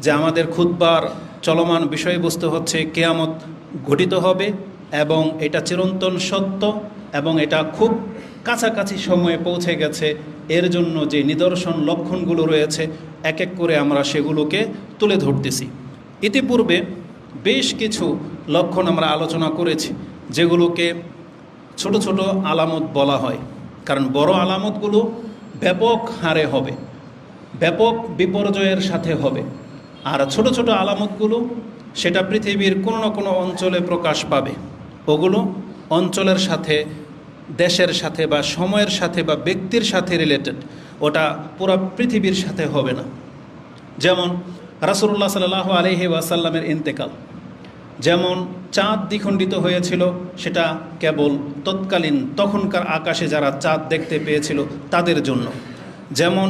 যে আমাদের খুতবার চলমান বিষয়বস্তু হচ্ছে কিয়ামত ঘটিত হবে এবং এটা চিরন্তন সত্য এবং এটা খুব কাছাকাছি সময়ে পৌঁছে গেছে। এর জন্য যে নিদর্শন লক্ষণগুলো রয়েছে এক এক করে আমরা সেগুলোকে তুলে ধরতেছি। ইতিপূর্বে বেশ কিছু লক্ষণ আমরা আলোচনা করেছি, যেগুলোকে ছোট ছোট আলামত বলা হয়, কারণ বড় আলামতগুলো ব্যাপক হারে হবে, ব্যাপক বিপর্যয়ের সাথে হবে। আর ছোট ছোট আলামতগুলো সেটা পৃথিবীর কোনো না কোনো অঞ্চলে প্রকাশ পাবে। ওগুলো অঞ্চলের সাথে, দেশের সাথে বা সময়ের সাথে বা ব্যক্তির সাথে রিলেটেড, ওটা পুরো পৃথিবীর সাথে হবে না। যেমন রাসূলুল্লাহ সাল্লাল্লাহু আলাইহি ওয়াসাল্লামের ইন্তেকাল, যেমন চাঁদ দ্বিখণ্ডিত হয়েছিল, সেটা কেবল তৎকালীন তখনকার আকাশে যারা চাঁদ দেখতে পেয়েছিল তাদের জন্য। যেমন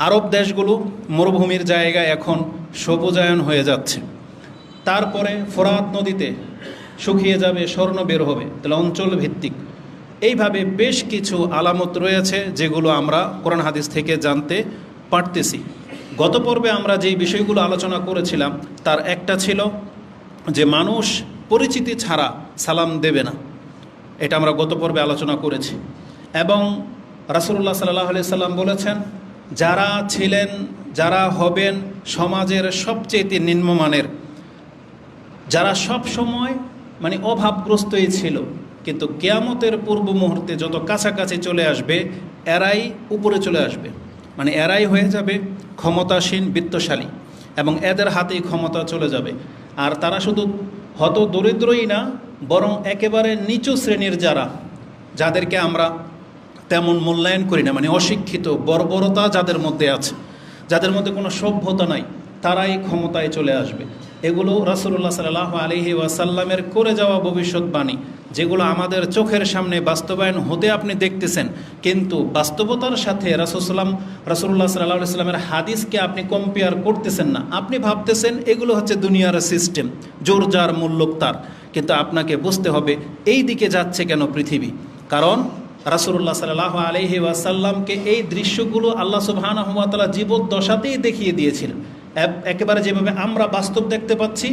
আরব দেশগুলো মরুভূমির জায়গায় এখন সবুজায়ন হয়ে যাচ্ছে, তারপরে ফোরাত নদীতে শুকিয়ে যাবে, স্বর্ণ বের হবে, তাহলে অঞ্চল ভিত্তিক। এইভাবে বেশ কিছু আলামত রয়েছে যেগুলো আমরা কোরআন হাদিস থেকে জানতে পারতেছি। গত পর্বে আমরা যেই বিষয়গুলো আলোচনা করেছিলাম তার একটা ছিল যে মানুষ পরিচিতি ছাড়া সালাম দেবে না, এটা আমরা গত পর্বে আলোচনা করেছি। এবং রাসূলুল্লাহ সাল্লাল্লাহু আলাইহি সাল্লাম বলেছেন, যারা ছিলেন, যারা হবেন সমাজের সবচেয়ে নিম্নমানের, যারা সব সময় মানে অভাবগ্রস্তই ছিল, কিন্তু কিয়ামতের পূর্ব মুহূর্তে যত কাছাকাছি চলে আসবে এরাই উপরে চলে আসবে, মানে এরাই হয়ে যাবে ক্ষমতাসীন, বিত্তশালী, এবং এদের হাতেই ক্ষমতা চলে যাবে। আর তারা শুধু হত দরিদ্রই না, বরং একেবারে নিচু শ্রেণীর যাদেরকে আমরা তেমন মূল্যায়ন করি না, মানে অশিক্ষিত, বর্বরতা যাদের মধ্যে আছে, যাদের মধ্যে কোনো সভ্যতা নাই, তারাই ক্ষমতায় চলে আসবে। এগুলো রাসূলুল্লাহ সাল্লাল্লাহু আলাইহি ওয়াসাল্লামের করে যাওয়া ভবিষ্যৎবাণী, যেগুলো আমাদের চোখের সামনে বাস্তবায়ন হতে আপনি দেখতেছেন, কিন্তু বাস্তবতার সাথে রাসূলুল্লাহ সাল্লাল্লাহু আলাইহি ওয়াসাল্লামের হাদিসকে আপনি কম্পেয়ার করতেছেন না। আপনি ভাবতেছেন এগুলো হচ্ছে দুনিয়ার সিস্টেম, জোর যার মূল্যক তার, কিন্তু আপনাকে বুঝতে হবে এই দিকে যাচ্ছে কেন পৃথিবী। কারণ রাসূলুল্লাহ সাল্লাল্লাহু আলাইহি ওয়াসাল্লামকে এই দৃশ্যগুলো আল্লাহ সুবহানাহু ওয়া তাআলা জীবদ্দশাতেই দেখিয়ে দিয়েছিলেন। একেবারে যেভাবে আমরা বাস্তব দেখতে পাচ্ছি,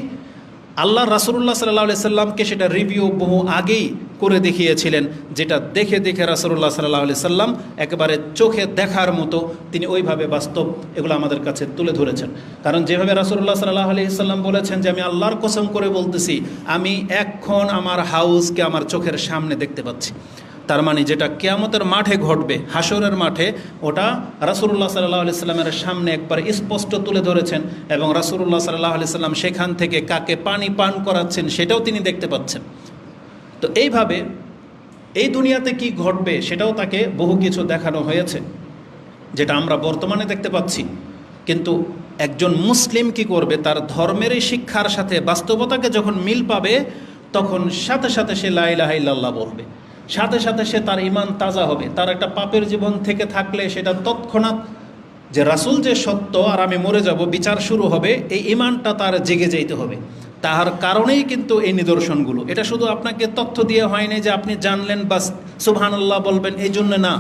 আল্লাহ রাসূলুল্লাহ সাল্লাল্লাহু আলাইহি সাল্লামকে সেটা রিভিউ বহু আগেই করে দেখিয়েছিলেন, যেটা দেখে দেখে রাসূলুল্লাহ সাল্লাল্লাহু আলাইহি সাল্লাম একেবারে চোখে দেখার মতো তিনি ওইভাবে বাস্তব এগুলো আমাদের কাছে তুলে ধরেছেন। কারণ যেভাবে রাসূলুল্লাহ সাল্লাল্লাহু আলাইহি সাল্লাম বলেছেন যে আমি আল্লাহর কসম করে বলতেছি, আমি এখন আমার হাউসকে আমার চোখের সামনে দেখতে পাচ্ছি। তার মানে যেটা কিয়ামতের মাঠে ঘটবে, হাসরের মাঠে, ওটা রাসূলুল্লাহ সাল্লাল্লাহু আলাইহি সাল্লামের সামনে একবার স্পষ্ট তুলে ধরেছেন, এবং রাসূলুল্লাহ সাল্লাল্লাহু আলাইহি সাল্লাম সেখান থেকে কাকে পানি পান করাচ্ছেন সেটাও তিনি দেখতে পাচ্ছেন। তো এইভাবে এই দুনিয়াতে কি ঘটবে সেটাও তাকে বহু কিছু দেখানো হয়েছে, যেটা আমরা বর্তমানে দেখতে পাচ্ছি। কিন্তু একজন মুসলিম কি করবে, তার ধর্মের এই শিক্ষার সাথে বাস্তবতাকে যখন মিল পাবে, তখন সাথে সাথে সে লা ইলাহা ইল্লাল্লাহ বলবে, সাথে সাথে সে তার ঈমান তাজা হবে। তার একটা পাপের জীবন থেকে থাকলে সেটা তৎক্ষণাৎ যে রাসূল যে সত্য আর আমি মরে যাব, বিচার শুরু হবে, এই ঈমানটা তার জেগে যেতে হবে। তার কারণেই কিন্তু এই নিদর্শনগুলো, এটা শুধু আপনাকে তথ্য দিয়ে হয়নি যে আপনি জানলেন বাস সুবহানাল্লাহ বলবেন এই জন্য না,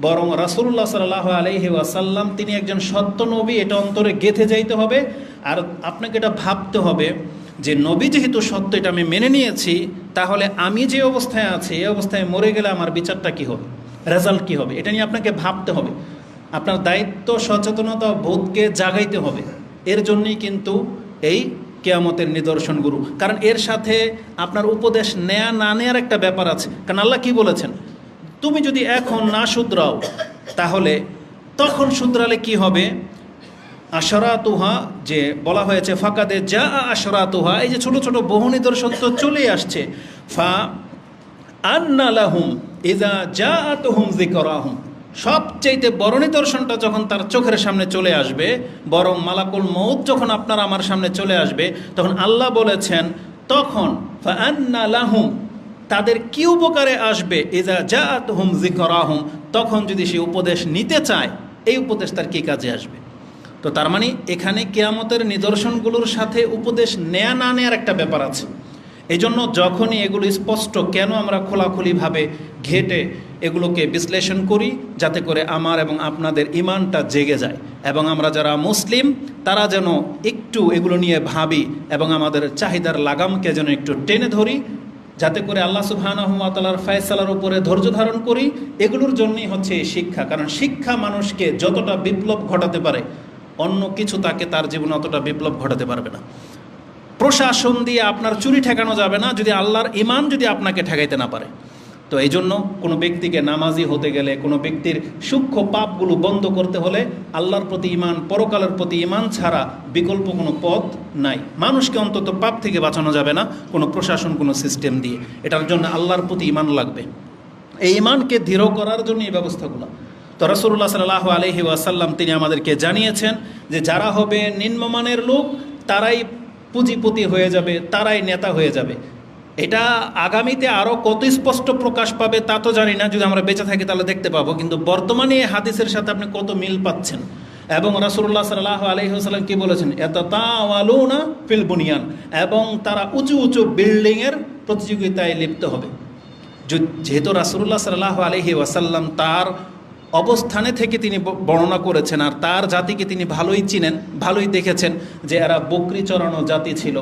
বরং রাসূলুল্লাহ সাল্লাল্লাহু আলাইহি ওয়াসাল্লাম তিনি একজন সত্য নবী, এটা অন্তরে গেঁথে যাইতে হবে। আর আপনাকে এটা ভাবতে হবে যে নবী যেহেতু সত্য, এটা আমি মেনে নিয়েছি, তাহলে আমি যে অবস্থায় আছি এই অবস্থায় মরে গেলে আমার বিচারটা কী হবে, রেজাল্ট কী হবে, এটা নিয়ে আপনাকে ভাবতে হবে। আপনার দায়িত্ব, সচেতনতা, বোধকে জাগাইতে হবে। এর জন্যই কিন্তু এই কিয়ামতের নিদর্শনগুলো, কারণ এর সাথে আপনার উপদেশ নেয়া না নেয়ার একটা ব্যাপার আছে। কারণ আল্লাহ কি বলেছেন, তুমি যদি এখন না শুধরাও তাহলে তখন শুধরালে কি হবে। আশরাতুহা যে বলা হয়েছে, ফাকাদে যা আশরাতুহা, এই যে ছোট ছোট বহু নিদর্শন তো চলেই আসছে। ফা আন্না লাহুম ইযা জাআতুহুম যিকরাহুম, সবচেয়ে বড় নিদর্শনটা যখন তার চোখের সামনে চলে আসবে, বরং মালাকুল মউত যখন আপনার আমার সামনে চলে আসবে, তখন আল্লাহ বলেছেন তখন ফা আন্না লাহুম, তাদের কি উপকারে আসবে, ইযা জাআতুহুম যিকরাহুম, তখন যদি সে উপদেশ নিতে চায়, এই উপদেশ তার কি কাজে আসবে। তো তার মানে এখানে কিয়ামতের নিদর্শনগুলোর সাথে উপদেশ নেয়া না নেয়ার একটা ব্যাপার আছে। এই জন্য যখনই এগুলো স্পষ্ট, কেন আমরা খোলাখুলিভাবে ঘেটে এগুলোকে বিশ্লেষণ করি, যাতে করে আমার এবং আপনাদের ঈমানটা জেগে যায় এবং আমরা যারা মুসলিম তারা যেন একটু এগুলো নিয়ে ভাবি এবং আমাদের চাহিদার লাগামকে যেন একটু টেনে ধরি, যাতে করে আল্লাহ সুবহানাহু ওয়া তাআলার ফয়সালার উপরে ধৈর্য ধারণ করি। এগুলোর জন্যই হচ্ছে এই শিক্ষা, কারণ শিক্ষা মানুষকে যতটা বিপ্লব ঘটাতে পারে অন্য কিছু তাকে তার জীবনে অতটা বিপ্লব ঘটাতে পারবে না। প্রশাসন দিয়ে আপনার চুরি ঠেকানো যাবে না যদি আল্লাহর ঈমান যদি আপনাকে ঠেকাইতে না পারে। তো এই জন্য কোনো ব্যক্তিকে নামাজি হতে গেলে, কোনো ব্যক্তির সূক্ষ্ম পাপগুলো বন্ধ করতে হলে আল্লাহর প্রতি ঈমান, পরকালের প্রতি ঈমান ছাড়া বিকল্প কোনো পথ নাই। মানুষকে অন্তত পাপ থেকে বাঁচানো যাবে না কোনো প্রশাসন, কোনো সিস্টেম দিয়ে। এটার জন্য আল্লাহর প্রতি ঈমান লাগবে। এই ঈমানকে দৃঢ় করার জন্য এই ব্যবস্থাগুলো। তো রাসূলুল্লাহ সাল্লাল্লাহু আলাইহি ওয়াসাল্লাম তিনি আমাদেরকে জানিয়েছেন যে যারা হবে নিম্নমানের লোক তারাই পুঁজিপতি হয়ে যাবে, তারাই নেতা হয়ে যাবে। এটা আগামীতে আরও কত স্পষ্ট প্রকাশ পাবে তা তো জানি না, যদি আমরা বেঁচে থাকি তাহলে দেখতে পাবো। কিন্তু বর্তমানে এই হাদিসের সাথে আপনি কত মিল পাচ্ছেন। এবং রাসূলুল্লাহ সাল্লাল্লাহু আলাইহি ওয়াসাল্লাম কি বলেছেন, ইয়াতাতাওয়ালুনা ফিল বুনিয়ান, এবং তারা উঁচু উঁচু বিল্ডিংয়ের প্রতিযোগিতায় লিপ্ত হবে। যেহেতু রাসূলুল্লাহ সাল্লাল্লাহু আলাইহি ওয়াসাল্লাম তার অবস্থানে থেকে তিনি বর্ণনা করেছেন, আর তার জাতিকে তিনি ভালোই চিনেন, ভালোই দেখেছেন যে এরা বকরি চড়ানো জাতি ছিল,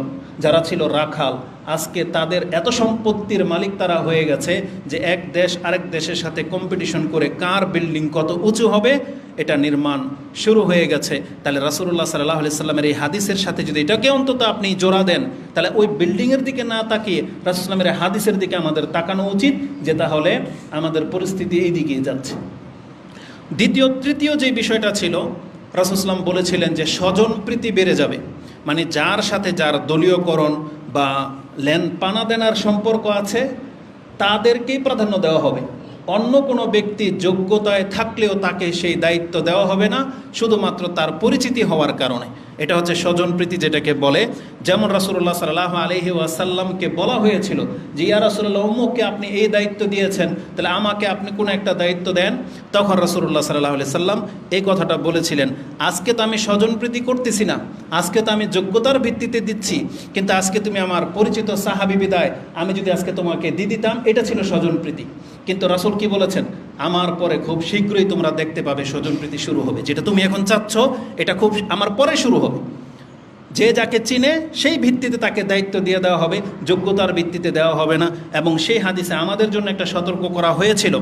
যারা ছিল রাখাল। আজকে তাদের এত সম্পত্তির মালিক তারা হয়ে গেছে যে এক দেশ আরেক দেশের সাথে কম্পিটিশন করে কার বিল্ডিং কত উঁচু হবে এটা নির্মাণ শুরু হয়ে গেছে। তাহলে রাসূলুল্লাহ সাল্লাল্লাহু আলাইহি সাল্লামের এই হাদিসের সাথে যদি এটাকে অন্তত আপনি জোড়া দেন, তাহলে ওই বিল্ডিংয়ের দিকে না তাকিয়ে রাসূলুল্লাহ সাল্লামের হাদিসের দিকে আমাদের তাকানো উচিত, যে তাহলে আমাদের পরিস্থিতি এই দিকেই যাচ্ছে। তৃতীয় যে বিষয়টা ছিল, রাসূলুল্লাহ সাল্লাম বলেছিলেন যে স্বজন প্রীতি বেড়ে যাবে। মানে যার সাথে যার দলীয়করণ বা পানা দেনার সম্পর্ক আছে তাদেরকেই প্রাধান্য দেওয়া হবে। অন্য কোনো ব্যক্তি যোগ্যতায় থাকলেও তাকে সেই দায়িত্ব দেওয়া হবে না, শুধুমাত্র তার পরিচিতি হওয়ার কারণে। এটা হচ্ছে স্বজনপ্রীতি যেটাকে বলে। যেমন রাসূলুল্লাহ সাল্লাল্লাহু আলাইহি ওয়াসাল্লামকে বলা হয়েছিল যে ইয়া রাসূলুল্লাহ, অমুককে আপনি এই দায়িত্ব দিয়েছেন, তাহলে আমাকে আপনি কোনো একটা দায়িত্ব দেন। তখন রাসূলুল্লাহ সাল্লাল্লাহু আলাইহি সাল্লাম এই কথাটা বলেছিলেন, আজকে তো আমি স্বজনপ্রীতি করতেছি না, আজকে তো আমি যোগ্যতার ভিত্তিতে দিচ্ছি, কিন্তু আজকে তুমি আমার পরিচিত সাহাবী বিদায় আমি যদি আজকে তোমাকে দিয়ে দিতাম, এটা ছিল স্বজনপ্রীতি। কিন্তু রাসূল কি বলেছেন, আমার পরে খুব শীঘ্রই তোমরা দেখতে পাবে স্বজনপ্রীতি শুরু হবে। যেটা তুমি এখন চাচ্ছ এটা খুব আমার পরে শুরু হবে। যে যাকে চিনে সেই ভিত্তিতে তাকে দায়িত্ব দিয়ে দেওয়া হবে, যোগ্যতার ভিত্তিতে দেওয়া হবে না। এবং সেই হাদিসে আমাদের জন্য একটা সতর্ক করা হয়েছিল।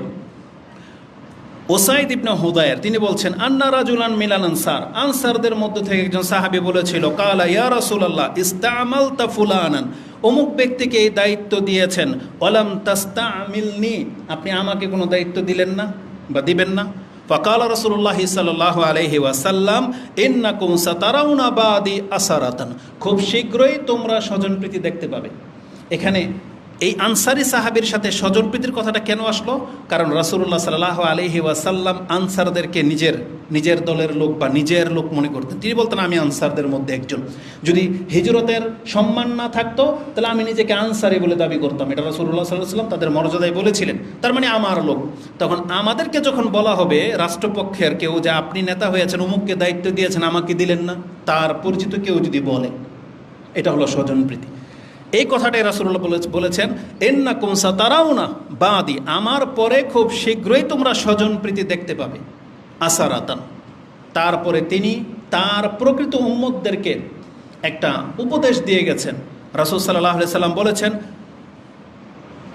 ওসাইদ ইবনে হুদায়ের তিনি বলছেন, আন্না রাজুলান মিনাল আনসার, আনসারদের মধ্য থেকে একজন সাহাবী বলেছিল, কালা ইয়া রাসূলুল্লাহ ইস্তামালতা ফুলানান, অমুক ব্যক্তিকে এই দায়িত্ব দিয়েছেন, ওয়ালাম তাস্তামিলনি, আপনি আমাকে কোনো দায়িত্ব দিলেন না বা দিবেন না। ফাকালা রাসূলুল্লাহ সাল্লাল্লাহু আলাইহি ওয়াসাল্লাম, ইন্নাকুম সাতারাউনা বাদি আসারাতান, খুব শীঘ্রই তোমরা স্বজনপ্রীতি দেখতে পাবে। এখানে এই আনসারি সাহাবীর সাথে স্বজনপ্রীতির কথাটা কেন আসলো? কারণ রাসূলুল্লাহ সাল্লাল্লাহু আলাইহি ওয়াসাল্লাম আনসারদেরকে নিজের দলের লোক বা নিজের লোক মনে করতেন। তিনি বলতেন, আমি আনসারদের মধ্যে একজন। যদি হিজরতের সম্মান না থাকতো তাহলে আমি নিজেকে আনসারি বলে দাবি করতাম। এটা রাসূলুল্লাহ সাল্লাল্লাহু আলাইহি ওয়াসাল্লাম তাদের মর্যাদায় বলেছিলেন, তার মানে আমার লোক। তখন আমাদেরকে যখন বলা হবে রাষ্ট্রপক্ষের কেউ যে আপনি নেতা হয়েছেন, অমুককে দায়িত্ব দিয়েছেন, আমাকে দিলেন না, তার পরিচিত কেউ যদি বলে, এটা হলো স্বজনপ্রীতি। এই কথাটাই রাসূলুল্লাহ বলেছেন, ইন্নাকুম সাতারাউনা বাদি, আমার পরে খুব শীঘ্রই তোমরা স্বজনপ্রীতি দেখতে পাবে, আসারাতান। তারপরে তিনি তার প্রকৃত উম্মতদেরকে একটা উপদেশ দিয়ে গেছেন। রাসূল সাল্লাল্লাহু আলাইহি সাল্লাম বলেছেন,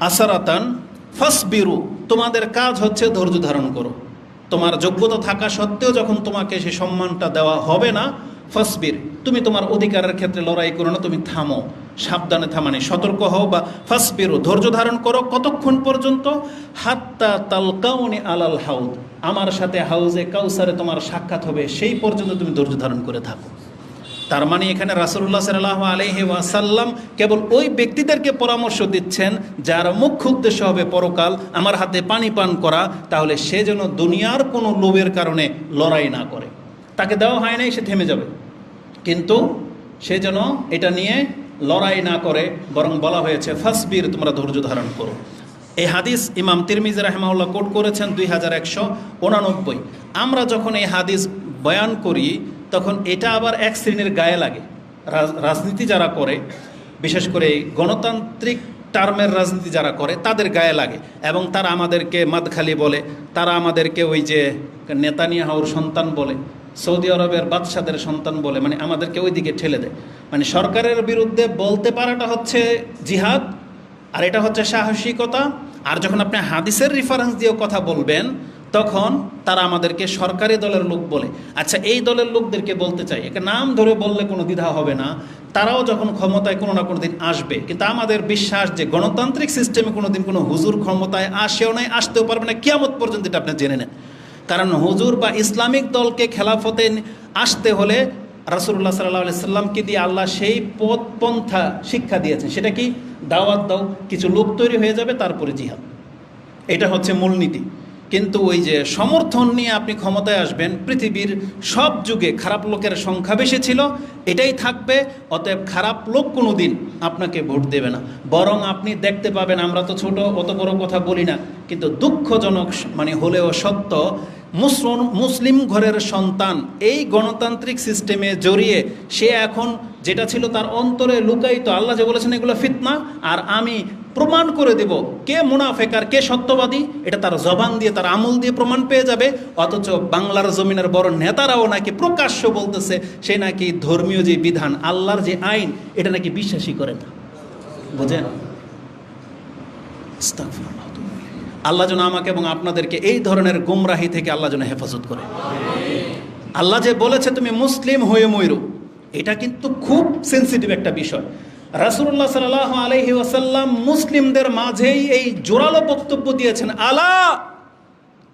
আসারাতান ফাসবিরু, তোমাদের কাজ হচ্ছে ধৈর্য ধারণ করো। তোমার যোগ্যতা থাকা সত্ত্বেও যখন তোমাকে সে সম্মানটা দেওয়া হবে না, ফাসবির, তুমি তোমার অধিকারের ক্ষেত্রে লড়াই করো না, তুমি থামো, সাবধানে থামানে সতর্ক হও, বা ফাসবিরু, ধৈর্য ধারণ করো। কতক্ষণ পর্যন্ত? হাত্তা তালকাউনি আলাল হাউদ, আমার সাথে হাউজে কাউসারে তোমার সাক্ষাৎ হবে, সেই পর্যন্ত তুমি ধৈর্য ধারণ করে থাকো। তার মানে এখানে রাসূলুল্লাহ সাল্লাল্লাহু আলাইহি ওয়াসাল্লাম কেবল ওই ব্যক্তিদেরকে পরামর্শ দিচ্ছেন যার মুখ্য উদ্দেশ্য হবে পরকাল, আমার হাতে পানি পান করা, তাহলে সে যেন দুনিয়ার কোনো লোভের কারণে লড়াই না করে। তাকে দেওয়া হয় নাই, সে থেমে যাবে, কিন্তু সে যেন এটা নিয়ে লড়াই না করে, বরং বলা হয়েছে ফাসবির, তোমরা ধৈর্য ধারণ করো। এই হাদিস ইমাম তিরমিজি রাহিমাহুল্লাহ কোট করেছেন 2189। আমরা যখন এই হাদিস বয়ান করি তখন এটা আবার এক শ্রেণীর গায়ে লাগে। রাজনীতি যারা করে, বিশেষ করে গণতান্ত্রিক টার্মের রাজনীতি যারা করে, তাদের গায়ে লাগে এবং তারা আমাদেরকে মাদখালি বলে, তারা আমাদেরকে ওই যে নেতানিয়াহুর সন্তান বলে, সৌদি আরবের বাদশাদের সন্তান বলে, মানে আমাদেরকে ওই দিকে ঠেলে দেয়। মানে সরকারের বিরুদ্ধে বলতে পারাটা হচ্ছে জিহাদ, আর এটা হচ্ছে সাহসিকতা। আর যখন আপনি হাদিসের রেফারেন্স দিয়েও কথা বলবেন, তখন তারা আমাদেরকে সরকারি দলের লোক বলে। আচ্ছা, এই দলের লোকদেরকে বলতে চাই, একে নাম ধরে বললে কোনো দ্বিধা হবে না, তারাও যখন ক্ষমতায় কোনো না কোনো দিন আসবে। কিন্তু আমাদের বিশ্বাস যে গণতান্ত্রিক সিস্টেমে কোনো দিন কোনো হুজুর ক্ষমতায় আসেও নাই, আসতেও পারবে না কিয়ামত পর্যন্ত, এটা আপনি জেনে নেন। কারণ হুজুর বা ইসলামিক দলকে খেলাফতে আসতে হলে রাসূলুল্লাহ সাল্লাল্লাহু আলাইহি সাল্লামকে দিয়ে আল্লাহ সেই পথ পন্থা শিক্ষা দিয়েছেন। সেটা কি? দাওয়াত দাও, কিছু লোক তৈরি হয়ে যাবে, তারপরে জিহাদ। এটা হচ্ছে মূলনীতি। কিন্তু ওই যে সমর্থন নিয়ে আপনি ক্ষমতায় আসবেন, পৃথিবীর সব যুগে খারাপ লোকের সংখ্যা বেশি ছিল, এটাই থাকবে। অতএব খারাপ লোক কোনো দিন আপনাকে ভোট দেবে না। বরং আপনি দেখতে পাবেন, আমরা তো ছোট, অত বড় কথা বলি না, কিন্তু দুঃখজনক মানে হলেও সত্য, মুসলিম ঘরের সন্তান এই গণতান্ত্রিক সিস্টেমে জড়িয়ে সে এখন যেটা ছিল তার অন্তরে লুকায়িত, আল্লাহ যে বলেছেন এগুলো ফিতনা, আর আমি প্রমাণ করে দেব কে মুনাফেক আর কে সত্যবাদী, এটা তার জবান দিয়ে, তার আমল দিয়ে প্রমাণ পেয়ে যাবে। অথচ বাংলার জমিনের বড় নেতারাও নাকি প্রকাশ্য বলতেছে সে নাকি ধর্মীয় যে বিধান, আল্লাহর যে আইন, এটা নাকি বিশ্বাসই করে না। বুঝেন? আল্লাহ যেন আমাকে এবং আপনাদেরকে এই ধরনের গুমরাহি থেকে আল্লাহ যেন হেফাজত করে। আল্লাহ যে বলেছে তুমি মুসলিম হয়ে ময়ূর, এটা কিন্তু খুব সেন্সিটিভ একটা বিষয়। রাসূলুল্লাহ সাল্লাল্লাহু আলাইহি ওয়াসাল্লাম মুসলিমদের মাঝেই এই জোরালো বক্তব্য দিয়েছেন, আলা,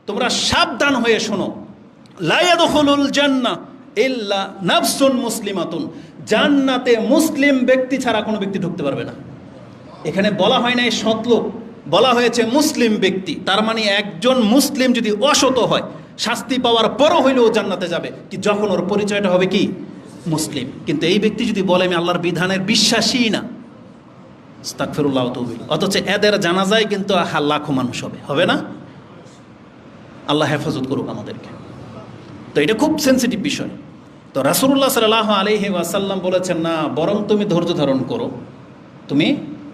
তোমরা সাবধান হয়ে শোনো, লা ইয়াদখুলুল জান্নাহ ইল্লা নাফসুন মুসলিমাতুন, জান্নাতে মুসলিম ব্যক্তি ছাড়া কোনো ব্যক্তি ঢুকতে পারবে না। এখানে বলা হয় না এই সৎলোক, বলা হয়েছে মুসলিম ব্যক্তি। তার মানে একজন মুসলিম যদি অসৎ হয়, শাস্তি পাওয়ার পরও হইলেও জান্নাতে যাবে, কি যখন ওর পরিচয়টা হবে কি মুসলিম। কিন্তু এই ব্যক্তি যদি বলে আমি আল্লাহর বিধানের বিশ্বাসী না, আস্তাগফিরুল্লাহ তাওবা, অথচ এদের জানাজায় কিন্তু লাখো মানুষ হবে না। আল্লাহ হেফাজত করুক আমাদেরকে। তো এটা খুব সেন্সিটিভ বিষয়। তো রাসূলুল্লাহ সাল্লাল্লাহু আলাইহি ওয়াসাল্লাম বলেছেন, না, বরং তুমি ধৈর্য ধারণ করো, তুমি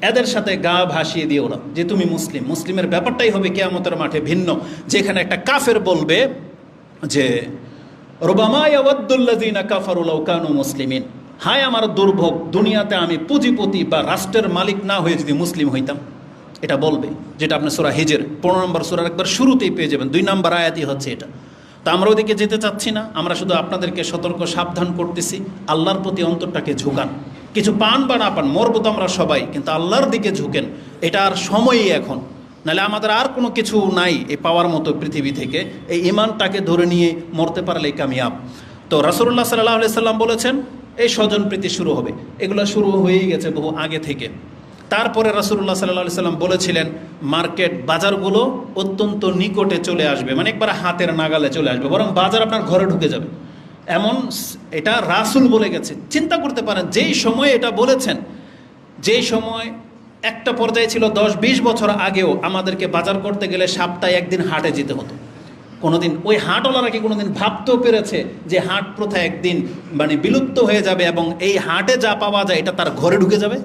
এদের সাথে গা ভাসিয়ে দিও না যে তুমি মুসলিম। মুসলিমের ব্যাপারটাই হবে কিয়ামতের মাঠে ভিন্ন, যেখানে একটা কাফের বলবে যে রুবামা ইয়াওয়াদ্দুল্লাযীনা কাফারু লাউ কানু মুসলিমিন, হায় আমার দুর্ভোগ, দুনিয়াতে আমি পুঁজিপতি বা রাষ্ট্রের মালিক না হয়ে যদি মুসলিম হইতাম। এটা বলবে, যেটা আপনি সূরা হিজর 15 নম্বর সূরার একবার শুরুতেই পেয়ে যাবেন, 2 নম্বর আয়াতই হচ্ছে এটা। তা আমরা ওদিকে যেতে চাচ্ছি না, আমরা শুধু আপনাদেরকে সতর্ক সাবধান করতেছি, আল্লাহর প্রতি অন্তরটাকে ঝুঁকান। কিছু পান বা না পান, মরবো তো আমরা সবাই, কিন্তু আল্লাহর দিকে ঝুঁকেন। এটা আর সময়ই এখন, নাহলে আমাদের আর কোনো কিছু নাই এই পাওয়ার মতো পৃথিবী থেকে। এই ঈমানটাকে ধরে নিয়ে মরতে পারলেই কামিয়াব। তো রাসূলুল্লাহ সাল্লাল্লাহু আলাইহি সাল্লাম বলেছেন এই স্বজন প্রীতি শুরু হবে, এগুলো শুরু হয়েই গেছে বহু আগে থেকে। তারপরে রাসূলুল্লাহ সাল্লাল্লাহু আলাইহি সাল্লাম বলেছিলেন মার্কেট, বাজারগুলো অত্যন্ত নিকটে চলে আসবে, মানে একবার হাতের নাগালে চলে আসবে, বরং বাজার আপনার ঘরে ঢুকে যাবে। এমন এটা রাসূল বলে গেছে। চিন্তা করতে পারেন, যেই সময় এটা বলেছেন, যেই সময় একটা পর্যায়ে ছিল 10-20 বছর আগেও আমাদেরকে বাজার করতে গেলে সপ্তাহে একদিন হাটে যেতে হতো। কোনোদিন ওই হাটওয়ালারা কি কোনোদিন ভাবতেও পেরেছে যে হাট প্রথা একদিন মানে বিলুপ্ত হয়ে যাবে এবং এই হাটে যা পাওয়া যায় এটা তার ঘরে ঢুকে যাবে,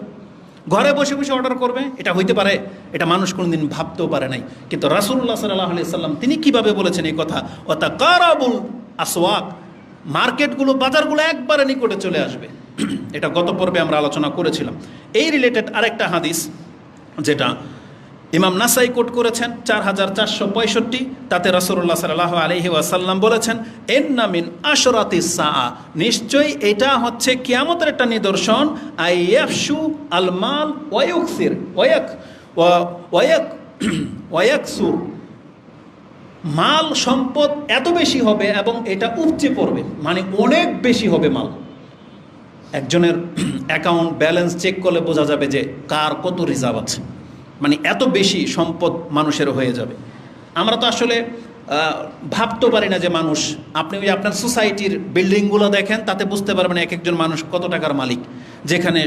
ঘরে বসে বসে অর্ডার করবে? এটা হইতে পারে? এটা মানুষ কোনোদিন ভাবতেও পারে নাই। কিন্তু রাসূলুল্লাহ সাল্লাল্লাহু আলাইহি সাল্লাম তিনি কিভাবে বলেছেন এই কথা, ওয়াতাকারাবুল আসওয়াক, মার্কেটগুলো, বাজারগুলো একবারে নিকটে চলে আসবে। এটা গত পর্বে আমরা আলোচনা করেছিলাম। এই রিলেটেড আরেকটা হাদিস যেটা ইমাম নাসাই কোট করেছেন 4465, তাতে রাসূলুল্লাহ সাল্লাল্লাহু আলাইহি ওয়াসাল্লাম বলেছেন, ইন্না মিন আশরাতিস সাআ, নিশ্চয়ই এটা হচ্ছে কিয়ামতের একটা নিদর্শন, আইয়াফশু আল মাল ওয়া ইউকসির ওয়ায়াকসুর, মাল সম্পদ এত বেশি হবে এবং এটা উপচে পড়বে, মানে অনেক বেশি হবে মাল। একজনের অ্যাকাউন্ট ব্যালেন্স চেক করলে বোঝা যাবে যে কার কত রিজার্ভ আছে, মানে এত বেশি সম্পদ মানুষের হয়ে যাবে। আমরা তো আসলে ভাবতে পারি না যে মানুষ, আপনি ওই আপনার সোসাইটির বিল্ডিংগুলো দেখেন, তাতে বুঝতে পারবেন এক একজন মানুষ কত টাকার মালিক। যেখানে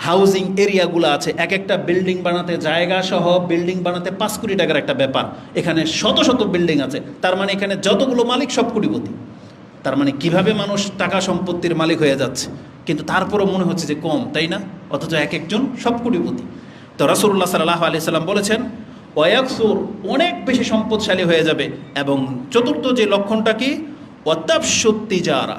হাউজিং এরিয়াগুলো আছে, এক একটা বিল্ডিং বানাতে, জায়গা সহ বিল্ডিং বানাতে 5 কোটি টাকার একটা ব্যাপার। এখানে শত শত বিল্ডিং আছে, তার মানে এখানে যতগুলো মালিক সব কোটিপতি। তার মানে কিভাবে মানুষ টাকা সম্পত্তির মালিক হয়ে যাচ্ছে, কিন্তু তারপরও মনে হচ্ছে যে কম, তাই না? অথচ এক একজন সব কোটিপতি। তো রাসূলুল্লাহ সাল্লাল্লাহু আলাইহি সাল্লাম বলেছেন ওয়ায়াকসুর, অনেক বেশি সম্পদশালী হয়ে যাবে। এবং চতুর্থ যে লক্ষণটা কি, ওয়াতাফশুত তিজারা,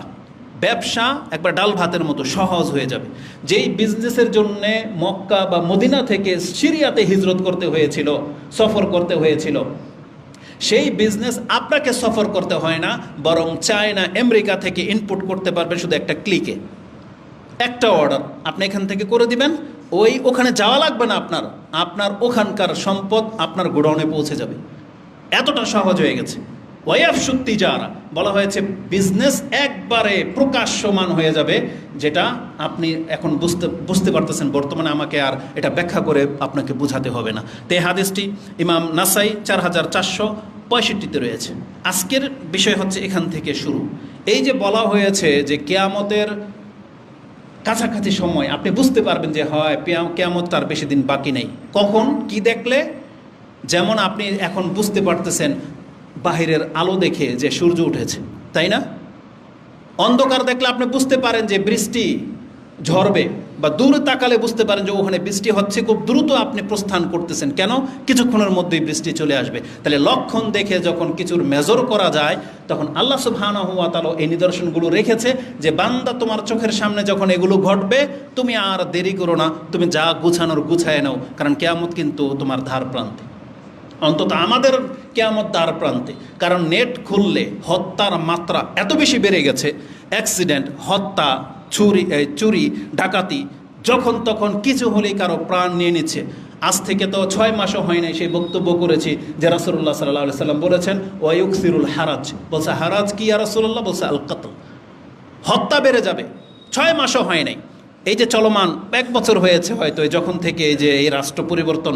ব্যবসা একবার ডাল ভাতের মতো সহজ হয়ে যাবে। যেই বিজনেসের জন্যে মক্কা বা মদিনা থেকে সিরিয়াতে হিজরত করতে হয়েছিল, সফর করতে হয়েছিল, সেই বিজনেস আপনাকে সফর করতে হয় না, বরং চায়না আমেরিকা থেকে ইনপুট করতে পারবেন শুধু একটা ক্লিকে। একটা অর্ডার আপনি এখান থেকে করে দিবেন, ওখানে যাওয়া লাগবে না আপনার, আপনার ওখানকার সম্পদ আপনার গোডাউনে পৌঁছে যাবে। এতটা সহজ হয়ে গেছে। ওয়াফশুত তিজারা বলা হয়েছে বিজনেস একবারে প্রকাশ্যমান হয়ে যাবে, যেটা আপনি এখন বুঝতে পারতেছেন বর্তমানে, আমাকে আর এটা ব্যাখ্যা করে আপনাকে বোঝাতে হবে না। তে হাদিসটি ইমাম নাসাই 4465 রয়েছে। আজকের বিষয় হচ্ছে এখান থেকে শুরু। এই যে বলা হয়েছে যে কিয়ামতের কাছাকাছি সময় আপনি বুঝতে পারবেন যে হয় কিয়ামত তার বেশি দিন বাকি নেই। কখন কি দেখলে? যেমন আপনি এখন বুঝতে পারতেছেন বাহিরের আলো দেখে যে সূর্য উঠেছে, তাই না? অন্ধকার দেখলে আপনি বুঝতে পারেন যে বৃষ্টি ঝরবে, বা দূরে তাকালে বুঝতে পারেন যে ওখানে বৃষ্টি হচ্ছে, খুব দ্রুত আপনি প্রস্থান করতেছেন। কেন? কিছুক্ষণের মধ্যেই বৃষ্টি চলে আসবে। তাহলে লক্ষণ দেখে যখন কিছুর মেজর করা যায়, তখন আল্লাহ সুবহানাহু ওয়া তাআলা এই নিদর্শনগুলো রেখেছে যে বান্দা তোমার চোখের সামনে যখন এগুলো ঘটবে, তুমি আর দেরি করো না, তুমি যা গুছানোর গুছায় নাও, কারণ কিয়ামত কিন্তু তোমার ধার প্রান্তে। অন্তত আমাদের কিয়ামত দ্বার প্রান্তে। কারণ নেট খুললে হত্যার মাত্রা এত বেশি বেড়ে গেছে, অ্যাক্সিডেন্ট, হত্যা, চুরি ডাকাতি, যখন তখন কিছু হলেই কারো প্রাণ নিয়ে নিচ্ছে। আজ থেকে তো 6 মাসও হয় নাই সেই বক্তব্য করেছি যে রাসূলুল্লাহ সাল্লাল্লাহু আলাইহি সাল্লাম বলেছেন ওয়ায়ুকসিরুল হারাজ। বলছে হারাজ কি ইয়া রাসূলুল্লাহ? বলছে আল কতল, হত্যা বেড়ে যাবে। 6 মাসও হয় নাই, এই যে চলমান 1 বছর হয়েছে হয়তো, যখন থেকে এই যে এই রাষ্ট্র পরিবর্তন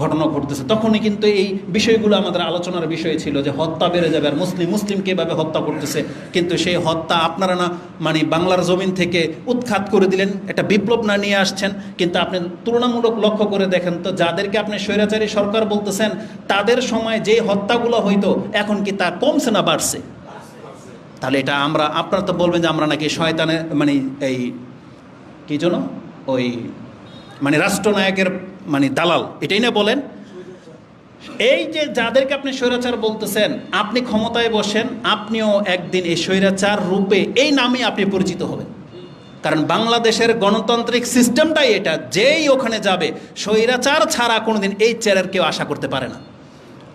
ঘটনা ঘটতেছে, তখনই কিন্তু এই বিষয়গুলো আমাদের আলোচনার বিষয় ছিল যে হত্যা বেড়ে যাবে, আর মুসলিমকে এভাবে হত্যা করতেছে। কিন্তু সেই হত্যা আপনারা না মানে বাংলার জমিন থেকে উৎখাত করে দিলেন, একটা বিপ্লব না নিয়ে আসছেন। কিন্তু আপনি তুলনামূলক লক্ষ্য করে দেখেন তো, যাদেরকে আপনি স্বৈরাচারী সরকার বলতেছেন, তাদের সময় যে হত্যাগুলো হইতো এখন কি তা কমছে না বাড়ছে? তাহলে এটা আপনারা তো বলবেন যে আমরা নাকি শয়তানের মানে এই কি জন্য ওই মানে রাষ্ট্রনায়কের মানে দালাল, এটাই না বলেন? এই যে যাদেরকে আপনি স্বৈরাচার বলতেছেন, আপনি ক্ষমতায় বসেন, আপনিও একদিন এই স্বৈরাচার রূপে এই নামে আপনি পরিচিত হবেন। কারণ বাংলাদেশের গণতান্ত্রিক সিস্টেমটাই এটা, যেই ওখানে যাবে স্বৈরাচার ছাড়া কোনোদিন এই চেয়ারের কেউ আশা করতে পারে না।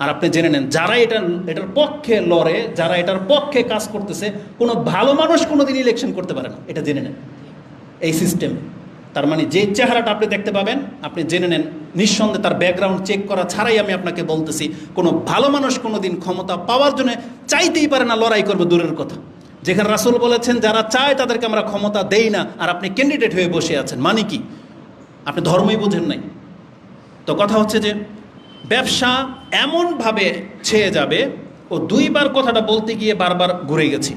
আর আপনি জেনে নেন, যারা এটার পক্ষে লড়ে, যারা এটার পক্ষে কাজ করতেছে, কোনো ভালো মানুষ কোনোদিন ইলেকশন করতে পারে না, এটা জেনে নেন। এই সিস্টেম, তার মানে যে চেহারাটা আপনি দেখতে পাবেন, আপনি জেনে নেন নিঃসন্দেহে তার ব্যাকগ্রাউন্ড চেক করা ছাড়াই আমি আপনাকে বলতেছি, কোনো ভালো মানুষ কোনো দিন ক্ষমতা পাওয়ার জন্য চাইতেই পারে না, লড়াই করবে দূরের কথা। যেখানে রাসূল বলেছেন যারা চায় তাদেরকে আমরা ক্ষমতা দেই না, আর আপনি ক্যান্ডিডেট হয়ে বসে আছেন, মানে কি? আপনি ধর্মই বোঝেন নাই। তো কথা হচ্ছে যে ব্যবসা এমনভাবে ছেয়ে যাবে, ও 2বার কথাটা বলতে গিয়ে বারবার ঘুরে গেছি,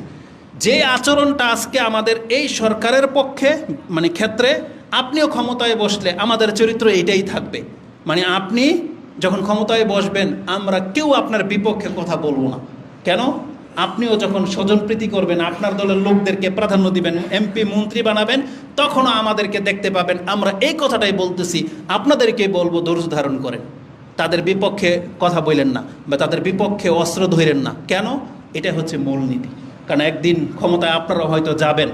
যে আচরণটা আজকে আমাদের এই সরকারের পক্ষে মানে ক্ষেত্রে, আপনিও ক্ষমতায় বসলে আমাদের চরিত্র এইটাই থাকবে। মানে আপনি যখন ক্ষমতায় বসবেন, আমরা কেউ আপনার বিপক্ষে কথা বলবো না। কেন? আপনিও যখন স্বজনপ্রীতি করবেন, আপনার দলের লোকদেরকে প্রাধান্য দিবেন, এমপি মন্ত্রী বানাবেন, তখনও আমাদেরকে দেখতে পাবেন আমরা এই কথাটাই বলতেছি। আপনাদেরকে বলবো ধৈর্য ধারণ করেন, তাদের বিপক্ষে কথা বললেন না, বা তাদের বিপক্ষে অস্ত্র ধরেন না। কেন? এটা হচ্ছে মূলনীতি। কারণ একদিন ক্ষমতায় আপনারা হয়তো যাবেন,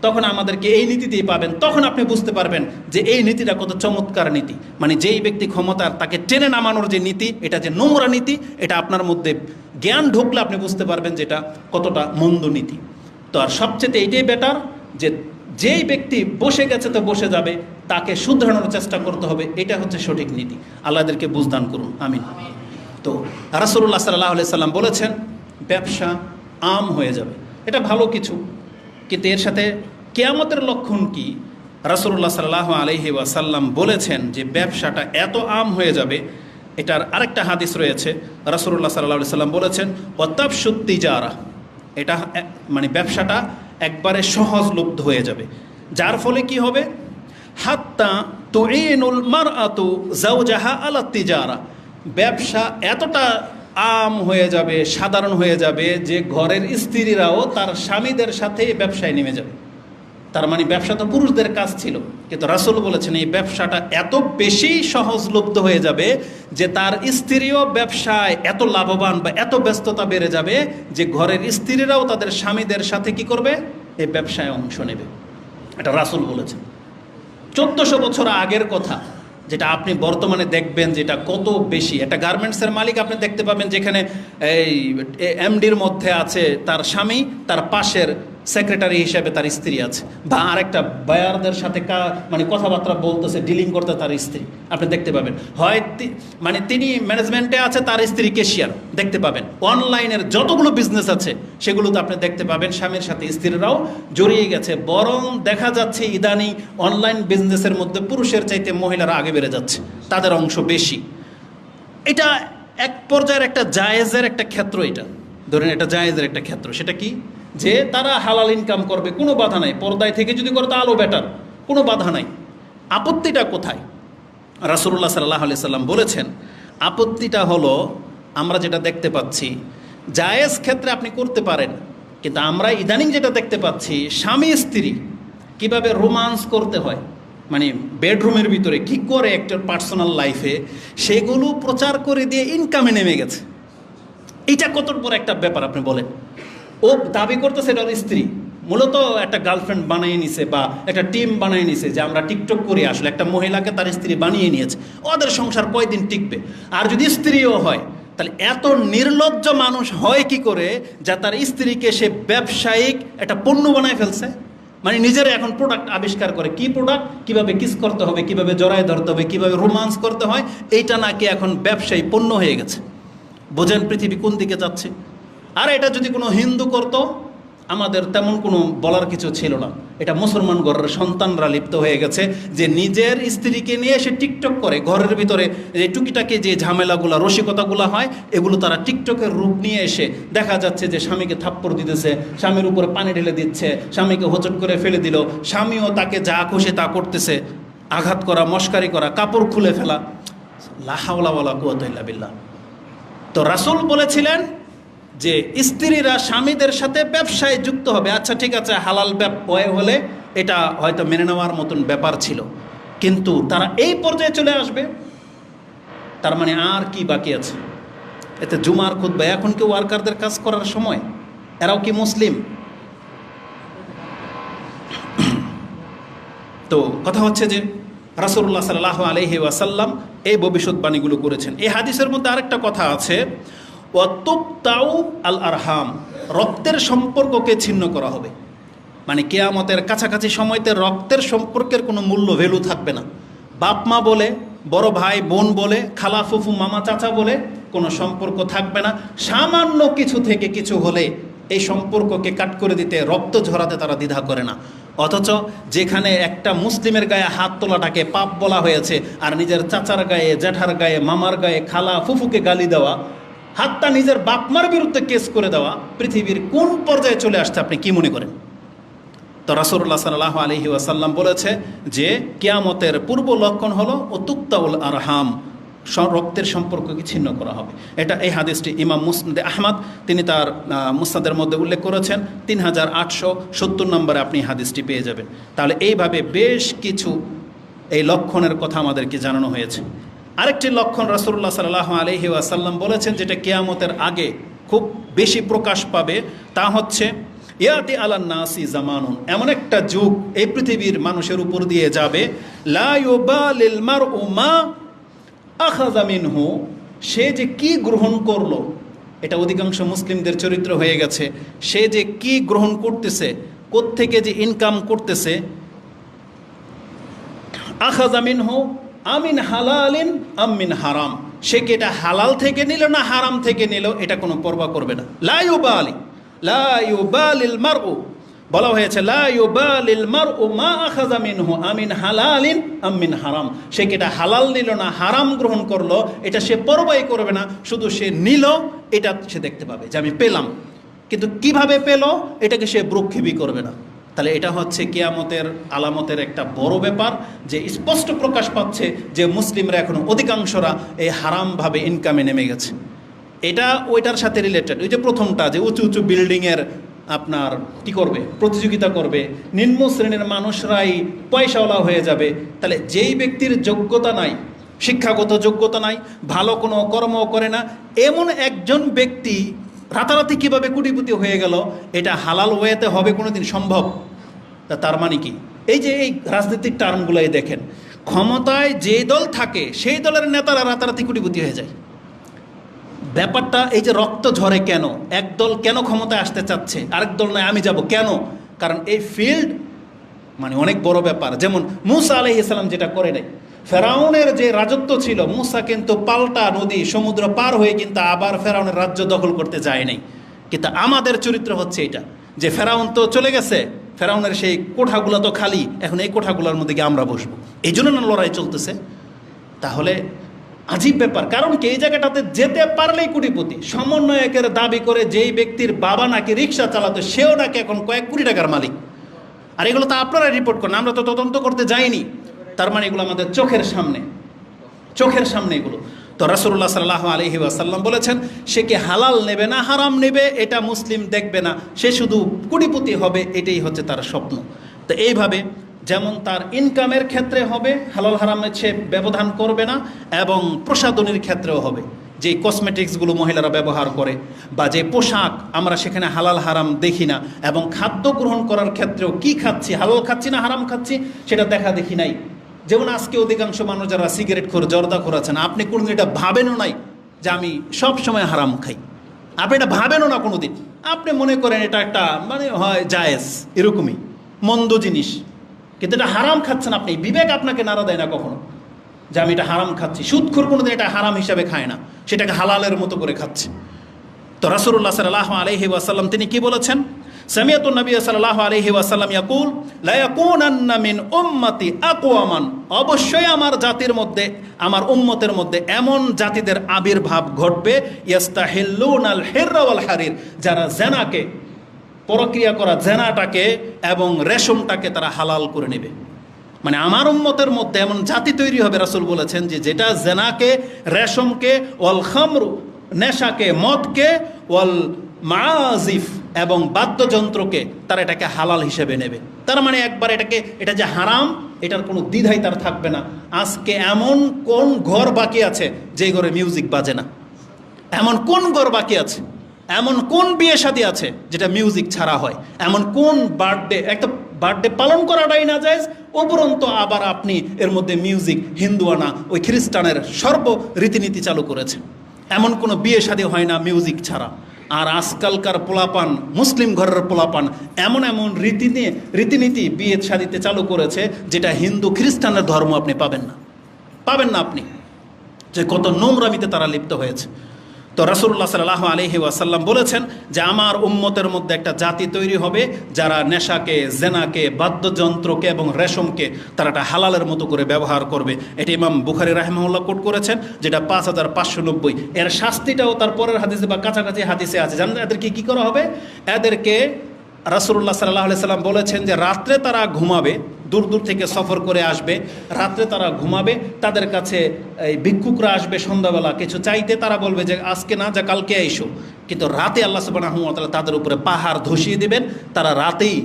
তখন আমাদেরকে এই নীতিতেই পাবেন। তখন আপনি বুঝতে পারবেন যে এই নীতিটা কত চমৎকার নীতি। মানে যেই ব্যক্তি ক্ষমতার, তাকে টেনে নামানোর যে নীতি, এটা যে নোংরা নীতি, এটা আপনার মধ্যে জ্ঞান ঢুকলে আপনি বুঝতে পারবেন যে এটা কতটা মন্দ নীতি। তো আর সবচেয়ে এইটাই বেটার যে যেই ব্যক্তি বসে গেছে তো বসে যাবে, তাকে শুধরানোর চেষ্টা করতে হবে। এটা হচ্ছে সঠিক নীতি। আল্লাহদেরকে বুঝদান করুন, আমিন। তো রাসূলুল্লাহ সাল্লাল্লাহু আলাইহি সাল্লাম বলেছেন ব্যবসা আম হয়ে যাবে, এটা ভালো কিছু। কিন্তু এর সাথে কিয়ামতের লক্ষণ কি? রাসূলুল্লাহ সাল্লাল্লাহু আলাইহি ওয়াসাল্লাম বলেছেন যে ব্যবসাটা এত আম হয়ে যাবে। এটার আরেকটা হাদিস রয়েছে, রাসূলুল্লাহ সাল্লাল্লাহু আলাইহি সাল্লাম বলেছেন ওয়াতাফশুত তিজারা, এটা মানে ব্যবসাটা একবারে সহজলভ্য হয়ে যাবে। যার ফলে কি হবে? হাত্তা তুইনুল মারআতু যাওজাহা আলা তিজারা, ব্যবসা এতটা আম হয়ে যাবে, সাধারণ হয়ে যাবে যে ঘরের স্ত্রীরাও তার স্বামীদের সাথে ব্যবসায় নেমে যাবে। তার মানে ব্যবসা তো পুরুষদের কাজ ছিল, কিন্তু রাসূল বলেছেন এই ব্যবসাটা এত বেশি সহজলভ্য হয়ে যাবে যে তার স্ত্রীও ব্যবসায় এত লাভবান বা এত ব্যস্ততা বেড়ে যাবে যে ঘরের স্ত্রীরাও তাদের স্বামীদের সাথে কি করবে, এই ব্যবসায় অংশ নেবে। এটা রাসূল বলেছেন। 1400 বছর আগের কথা, যেটা আপনি বর্তমানে দেখবেন যেটা কত বেশি। একটা গার্মেন্টসের মালিক আপনি দেখতে পাবেন যেখানে এই এমডির মধ্যে আছে তার স্বামী, তার পাশের সেক্রেটারি হিসেবে তার স্ত্রী আছে, বা আরেকটা বায়ারদের সাথে মানে কথাবার্তা বলতেছে, ডিলিং করতে তার স্ত্রী আপনি দেখতে পাবেন। হয় মানে তিনি ম্যানেজমেন্টে আছে, তার স্ত্রী ক্যাশিয়ার দেখতে পাবেন। অনলাইনের যতগুলো বিজনেস আছে সেগুলোতে আপনি দেখতে পাবেন স্বামীর সাথে স্ত্রীরাও জড়িয়ে গেছে। বরং দেখা যাচ্ছে ইদানিং অনলাইন বিজনেসের মধ্যে পুরুষের চাইতে মহিলারা আগে বেড়ে যাচ্ছে, তাদের অংশ বেশি। এটা এক পর্যায়ের একটা জায়েজের একটা ক্ষেত্র, এটা ধরেন এটা জায়েজের একটা ক্ষেত্র। সেটা কি, যে তারা হালাল ইনকাম করবে, কোনো বাধা নাই। পর্দায় থেকে যদি করে তো আলো বেটার, কোনো বাধা নাই। আপত্তিটা কোথায়? রাসূলুল্লাহ সাল্লাল্লাহু আলাইহি সাল্লাম বলেছেন আপত্তিটা হলো আমরা যেটা দেখতে পাচ্ছি, জায়েজ ক্ষেত্রে আপনি করতে পারেন, কিন্তু আমরা ইদানিং যেটা দেখতে পাচ্ছি স্বামী স্ত্রী কিভাবে রোমান্স করতে হয়, মানে বেডরুমের ভিতরে কি করে একটা পার্সোনাল লাইফে, সেগুলো প্রচার করে দিয়ে ইনকামে নেমে গেছে। এটা কত বড় একটা ব্যাপার আপনি বলেন। ও দাবি করতেছে এটা ওর স্ত্রী, মূলত একটা গার্লফ্রেন্ড বানিয়ে নিছে বা একটা টিম বানিয়ে নিছে যে আমরা টিকটক করি। আসলে একটা মহিলাকে তার স্ত্রী বানিয়ে নিয়েছে, ওদের সংসার কয়দিন টিকবে? আর যদি স্ত্রীও হয়, তাহলে এত নির্লজ্জ মানুষ হয় কি করে যা তার স্ত্রীকে সে ব্যবসায়িক একটা পণ্য বানায় ফেলছে? মানে নিজেরা এখন প্রোডাক্ট আবিষ্কার করে, কি প্রোডাক্ট, কিভাবে কিস করতে হবে, কিভাবে জড়ায় ধরতে হবে, কিভাবে রোমান্স করতে হয়, এইটা নাকি এখন ব্যবসায়ী পণ্য হয়ে গেছে। বোঝেন পৃথিবী কোন দিকে যাচ্ছে। আর এটা যদি কোনো হিন্দু করতো আমাদের তেমন কোনো বলার কিছু ছিল না। এটা মুসলমান ঘরের সন্তানরা লিপ্ত হয়ে গেছে, যে নিজের স্ত্রীকে নিয়ে এসে টিকটক করে। ঘরের ভিতরে যে টুকিটাকে যে ঝামেলাগুলো রসিকতাগুলো হয়, এগুলো তারা টিকটকের রূপ নিয়ে এসে দেখা যাচ্ছে যে স্বামীকে থাপ্পড় দিতেছে, স্বামীর উপরে পানি ঢেলে দিচ্ছে, স্বামীকে হোঁচট করে ফেলে দিল, স্বামীও তাকে যা খুশি তা করতেছে, আঘাত করা, মস্কারি করা, কাপড় খুলে ফেলা। লা হাওলা ওয়ালা কুওয়াতা ইল্লা বিল্লাহ। তো রাসূল বলেছিলেন যে স্ত্রীরা স্বামীদের সাথে ব্যবসায় যুক্ত হবে। আচ্ছা ঠিক আছে, হালাল ব্যবসায় হলে এটা হয়তো মেনে নেওয়ার মতন ব্যাপার ছিল, কিন্তু তারা এই পর্যায়ে চলে আসবে, তার মানে আর কি বাকি আছে? এতে জুমার খুতবা, এখন কি ওয়ার্কারদের কাজ করার সময়? এরাও কি মুসলিম? তো কথা হচ্ছে যে রাসূলুল্লাহ সাল্লাল্লাহু আলাইহি ওয়াসাল্লাম এই ভবিষ্যৎবাণীগুলো করেছেন। এই হাদিসের মধ্যে আরেকটা কথা আছে, ওয়াতুকতাউ আল আরহাম, রক্তের সম্পর্ককে ছিন্ন করা হবে। মানে কিয়ামতের কাছাকাছি সময়তে রক্তের সম্পর্কের কোনো মূল্য, ভ্যালু থাকবে না। বাপ মা বলে, বড় ভাই বোন বলে, খালা ফুফু মামা চাচা বলে কোনো সম্পর্ক থাকবে না। সামান্য কিছু থেকে কিছু হলে এই সম্পর্ককে কাট করে দিতে, রক্ত ঝরাতে তারা দ্বিধা করে না। অথচ যেখানে একটা মুসলিমের গায়ে হাত তোলাটাকে পাপ বলা হয়েছে, আর নিজের চাচার গায়ে, জ্যাঠার গায়ে, মামার গায়ে, খালা ফুফুকে গালি দেওয়া, হাতটা নিজের বাপমার বিরুদ্ধে কেস করে দেওয়া পৃথিবীর কোন পর্যায়ে চলে আসছে আপনি কি মনে করেন? তো রাসূলুল্লাহ সাল্লাল্লাহু আলাইহি ওয়াসাল্লাম বলেছে যে কিয়ামতের পূর্ব লক্ষণ হলো তুকতাউল আরহাম, রক্তের সম্পর্ককে ছিন্ন করা হবে। এটা এই হাদিসটি ইমাম মুসনাদে আহমদ তিনি তার মুসনাদের মধ্যে উল্লেখ করেছেন। 3870 নম্বরে আপনি হাদিসটি পেয়ে যাবেন। তাহলে এইভাবে বেশ কিছু এই লক্ষণের কথা আমাদেরকে জানানো হয়েছে। আরেকটি লক্ষণ রাসূলুল্লাহ সাল্লাল্লাহু আলাইহি ওয়াসাল্লাম বলেছেন, যেটা কিয়ামতের আগে খুব বেশি প্রকাশ পাবে, তা হচ্ছে ইয়াতি আলান নাসি জামানুন, এমন একটা যুগ এই পৃথিবীর মানুষের উপর দিয়ে যাবে, লা ইউবালিল মারউ মা আখাযা মিনহু, সে যে কি গ্রহণ করলো, এটা অধিকাংশ মুসলিমদের চরিত্র হয়ে গেছে। সে যে কি গ্রহণ করতেছে, কোত্থেকে যে ইনকাম করতেছে, আখাযা মিনহু আমিন হালালিন আমিন হারাম, সে কি এটা হালাল থেকে নিল না হারাম থেকে নিল, এটা কোনো পরোয়া করবে না। লা ইউবালিল মারউ, বলা হয়েছে লা ইউবালিল মারউ মা আখাযা মিনহু আমিন হালালিন আমিন হারাম, সে কি এটা হালাল নিল না হারাম গ্রহণ করলো, এটা সে পরোয়াই করবে না। শুধু সে নিল, এটা সে দেখতে পাবে যে আমি পেলাম, কিন্তু কিভাবে পেল এটাকে সে ভ্রুক্ষেপই করবে না। তাহলে এটা হচ্ছে কিয়ামতের আলামতের একটা বড় ব্যাপার, যে স্পষ্ট প্রকাশ পাচ্ছে যে মুসলিমরা এখন অধিকাংশরা এই হারামভাবে ইনকামে নেমে গেছে। এটা ওইটার সাথে রিলেটেড। ওই যে প্রথমটা, যে উঁচু উঁচু বিল্ডিংয়ের আপনার কি করবে, প্রতিযোগিতা করবে, নিম্ন শ্রেণীর মানুষরাই পয়সাওয়ালা হয়ে যাবে। তাহলে যেই ব্যক্তির যোগ্যতা নাই, শিক্ষাগত যোগ্যতা নাই, ভালো কোনো কর্ম করে না, এমন একজন ব্যক্তি রাতারাতি কিভাবে কোটিপতি হয়ে গেল, এটা হালাল ওয়েতে হবে কোনোদিন সম্ভব? তার মানে কি, এই যে এই রাজনৈতিক টার্মগুলোই দেখেন, ক্ষমতায় যে দল থাকে সেই দলের নেতারা রাতারাতি কোটিপতি হয়ে যায়। ব্যাপারটা এই যে রক্ত ঝরে কেন, এক দল কেন ক্ষমতায় আসতে চাচ্ছে, আরেক দল নয় আমি যাব কেন? কারণ এই ফিল্ড মানে অনেক বড় ব্যাপার। যেমন মুসা আলাইহিস সালাম যেটা করে নাই, ফেরাউনের যে রাজত্ব ছিল, মুসা কিন্তু পাল্টা নদী সমুদ্র পার হয়ে কিন্তু আবার ফেরাউনের রাজ্য দখল করতে যায় নাই। কিন্তু আমাদের চরিত্র হচ্ছে এটা যে ফেরাউন তো চলে গেছে, ফেরাউনের সেই কোঠাগুলো তো খালি, এখন এই কোঠাগুলোর মধ্যে গিয়ে আমরা বসবো, এই জন্য না লড়াই চলতেছে। তাহলে আজীব ব্যাপার, কারণ কি এই জায়গাটাতে যেতে পারলেই কোটিপতি। সমন্বয়কের দাবি করে যেই ব্যক্তির বাবা নাকি রিক্সা চালাতো, সেও নাকি এখন কয়েক কোটি টাকার মালিক। আর এগুলো তো আপনারা রিপোর্ট করেন, আমরা তো তদন্ত করতে যাইনি। তার মানে এগুলো আমাদের চোখের সামনে এগুলো। তো রাসূলুল্লাহ সাল্লাল্লাহু আলাইহি ওয়াসাল্লাম বলেছেন, সে কি হালাল নেবে না হারাম নেবে এটা মুসলিম দেখবে না, সে শুধু কোটিপতি হবে, এটাই হচ্ছে তার স্বপ্ন। তো এইভাবে যেমন তার ইনকামের ক্ষেত্রে হবে, হালাল হারামের সে ব্যবধান করবে না, এবং প্রসাধনীর ক্ষেত্রেও হবে, যে কসমেটিক্সগুলো মহিলারা ব্যবহার করে বা যে পোশাক, আমরা সেখানে হালাল হারাম দেখি না। এবং খাদ্য গ্রহণ করার ক্ষেত্রেও কি খাচ্ছি, হালাল খাচ্ছি না হারাম খাচ্ছি, সেটা দেখা দেখি নাই। যেমন আজকে অধিকাংশ মানুষ যারা সিগারেট খোর, জর্দা খোর আছেন, আপনি কোনোদিন এটা ভাবেনও নাই যে আমি সব সময় হারাম খাই, আপনি এটা ভাবেনও না কোনোদিন। আপনি মনে করেন এটা একটা মানে হয় জায়েজ, এরকমই মন্দ জিনিস, কিন্তু এটা হারাম খাচ্ছেন আপনি, বিবেক আপনাকে নাড়া দেয় না কখনো যে আমি এটা হারাম খাচ্ছি। সুদখোর কোনোদিন এটা হারাম হিসাবে খায় না, সেটাকে হালালের মতো করে খাচ্ছে। তো রাসূলুল্লাহ সাল্লাল্লাহু আলাইহি ওয়াসাল্লাম তিনি কি বলেছেন, সামিয়াতু নবী সাল্লাল্লাহু আলাইহি ওয়াসাল্লাম ইয়াকুল লা ইয়াকুনান্না মিন উম্মতি আকওয়ামান, অবশ্যই আমার জাতির মধ্যে, আমার উম্মতের মধ্যে এমন জাতিদের আবির্ভাব ঘটবে, ইয়াস্তাহিল্লুনাল হিররা ওয়াল হারির, যারা জেনাকে, পরক্রিয়া করা জেনাটাকে এবং রেশমটাকে তারা হালাল করে নেবে। মানে আমার উম্মতের মধ্যে এমন জাতি তৈরি হবে, রাসূল বলেছেন, যে যেটা জেনাকে, রেশমকে, ওয়াল খামরু নেশাকে, মদকে, ওয়াল মাজিফ এবং বাদ্যযন্ত্রকে তারা এটাকে হালাল হিসেবে নেবে। তার মানে একবার এটাকে, এটা যে হারাম এটার কোনো দ্বিধাই তার থাকবে না। আজকে এমন কোন ঘর বাকি আছে যে ঘরে মিউজিক বাজে না? এমন কোন ঘর বাকি আছে, এমন কোন বিয়ে শাদী আছে যেটা মিউজিক ছাড়া হয়? এমন কোন বার্থডে, একটা বার্থডে পালন করাটাই না যায়, উপরন্ত আবার আপনি এর মধ্যে মিউজিক, হিন্দুয়ানা, ওই খ্রিস্টানের সর্ব রীতিনীতি চালু করেছে। এমন কোনো বিয়ে শাদী হয় না মিউজিক ছাড়া। আর আজকালকার পোলাপান, মুসলিম ঘরের পোলাপান এমন এমন রীতিনীতি বিয়ে শাদীতে চালু করেছে যেটা হিন্দু খ্রিস্টানের ধর্ম আপনি পাবেন না আপনি, যে কত নোংরামিতে তারা লিপ্ত হয়েছে। তো রাসূলুল্লাহ সাল্লাল্লাহু আলাইহি ওয়াসাল্লাম বলেছেন যে আমার উম্মতের মধ্যে একটা জাতি তৈরি হবে যারা নেশাকে, জেনাকে, বাদ্যযন্ত্রকে এবং রেশমকে তারা একটা হালালের মতো করে ব্যবহার করবে। এটা ইমাম বুখারী রাহিমাহুল্লাহ কোট করেছেন, যেটা 5590। এর শাস্তিটাও তার পরের হাদিসে বা কাছাকাছি হাদিসে আছে। জানেন এদেরকে কি করা হবে? এদেরকে রাসূলুল্লাহ সাল্লাল্লাহু আলাইহি সাল্লাম বলেছেন যে রাত্রে তারা ঘুমাবে, দূর দূর থেকে সফর করে আসবে, রাত্রে তারা ঘুমাবে, তাদের কাছে এই ভিক্ষুকরা আসবে সন্ধ্যাবেলা কিছু চাইতে, তারা বলবে যে আজকে না, যা কালকে এসো। কিন্তু রাতে আল্লাহ সুবহানাহু ওয়া তাআলা তাদের উপরে পাহাড় ধসিয়ে দিবেন, তারা রাতেই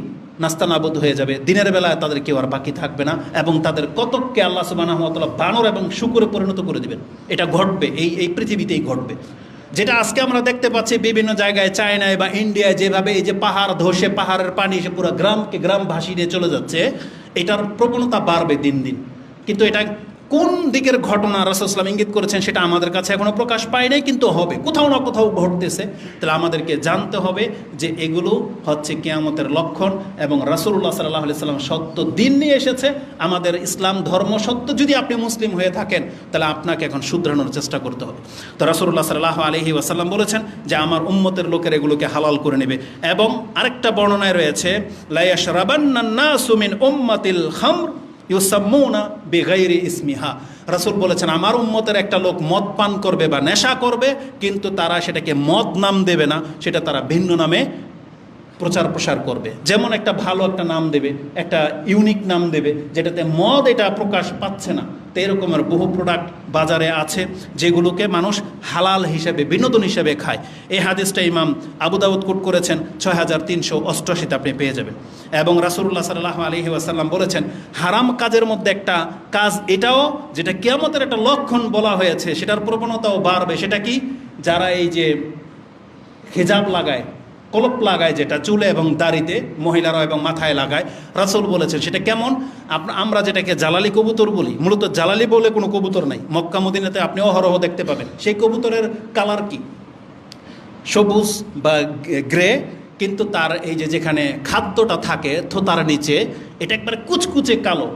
নাস্তানাবুদ হয়ে যাবে, দিনের বেলায় তাদের কেউ আর বাকি থাকবে না, এবং তাদের কতককে আল্লাহ সুবহানাহু ওয়া তাআলা বানর এবং শূকরে পরিণত করে দিবেন। এটা ঘটবে, এই পৃথিবীতেই ঘটবে। যেটা আজকে আমরা দেখতে পাচ্ছি বিভিন্ন জায়গায়, চায়নায় বা ইন্ডিয়ায়, যেভাবে এই যে পাহাড় ধসে পাহাড়ের পানি এসে পুরো গ্রাম ভাসিয়ে নিয়ে চলে যাচ্ছে, এটার প্রবণতা বাড়বে দিন দিন। কিন্তু এটা কোন দিকের ঘটনা রাসূল সাল্লাল্লাহু আলাইহি ওয়াসাল্লাম ইঙ্গিত করেছেন সেটা আমাদের কাছে এখনো প্রকাশ পায় নাই, কিন্তু হবে, কোথাও না কোথাও ঘটতেছে। তাহলে আমাদেরকে জানতে হবে যে এগুলো হচ্ছে কিয়ামতের লক্ষণ, এবং রাসূলুল্লাহ সাল্লাল্লাহু আলাইহি ওয়াসাল্লাম সত্য দিন নিয়ে এসেছে। আমাদের ইসলাম ধর্ম সত্য, যদি আপনি মুসলিম হয়ে থাকেন তাহলে আপনাকে এখন শুধরানোর চেষ্টা করতে হবে। তো রাসূলুল্লাহ সাল্লাল্লাহু আলাইহি ওয়াসাল্লাম বলেছেন যে আমার উম্মতের লোকের এগুলোকে হালাল করে নেবে। এবং আরেকটা বর্ণনায় রয়েছে, লা ইয়াশরাবান্নান নাসু মিন উম্মাতিল খামর ইউসাম্মুনা বিগাইরি ইসমিহা। রাসূল বলেছেন আমার উম্মতের একটা লোক মদ পান করবে বা নেশা করবে, কিন্তু তারা সেটাকে মদ নাম দেবে না, সেটা তারা ভিন্ন নামে প্রচার করবে। যেমন একটা ভালো একটা নাম দেবে, একটা ইউনিক নাম দেবে, যেটাতে মদ এটা প্রকাশ পাচ্ছে না। তো এরকমের বহু প্রোডাক্ট বাজারে আছে যেগুলোকে মানুষ হালাল হিসেবে বিনোদন হিসেবে খায়। এই হাদিসটা ইমাম আবু দাউদ কোট করেছেন, 6388 আপনি পেয়ে যাবেন। এবং রাসূলুল্লাহ সাল্লাল্লাহু আলাইহি ওয়াসাল্লাম বলেছেন হারাম কাজের মধ্যে একটা কাজ এটাও, যেটা কিয়ামতের একটা লক্ষণ বলা হয়েছে, সেটার প্রবণতাও বাড়বে। সেটা কি? যারা এই যে হিজাব লাগায়, কলপ লাগায়, যেটা চুলে এবং দাড়িতে মহিলারা এবং মাথায় লাগায়, রাসূল বলেছেন সেটা কেমন? আমরা যেটাকে জালালি কবুতর বলি, মূলত জালালি বলে কোনো কবুতর নাই, মক্কা মদিনাতে আপনি অহরহ দেখতে পাবেন। সেই কবুতরের কালার কি? সবুজ বা গ্রে, কিন্তু তার এই যে যেখানে খাদ্যটা থাকে থোতার নিচে, এটা একবারে কুচকুচে কালো,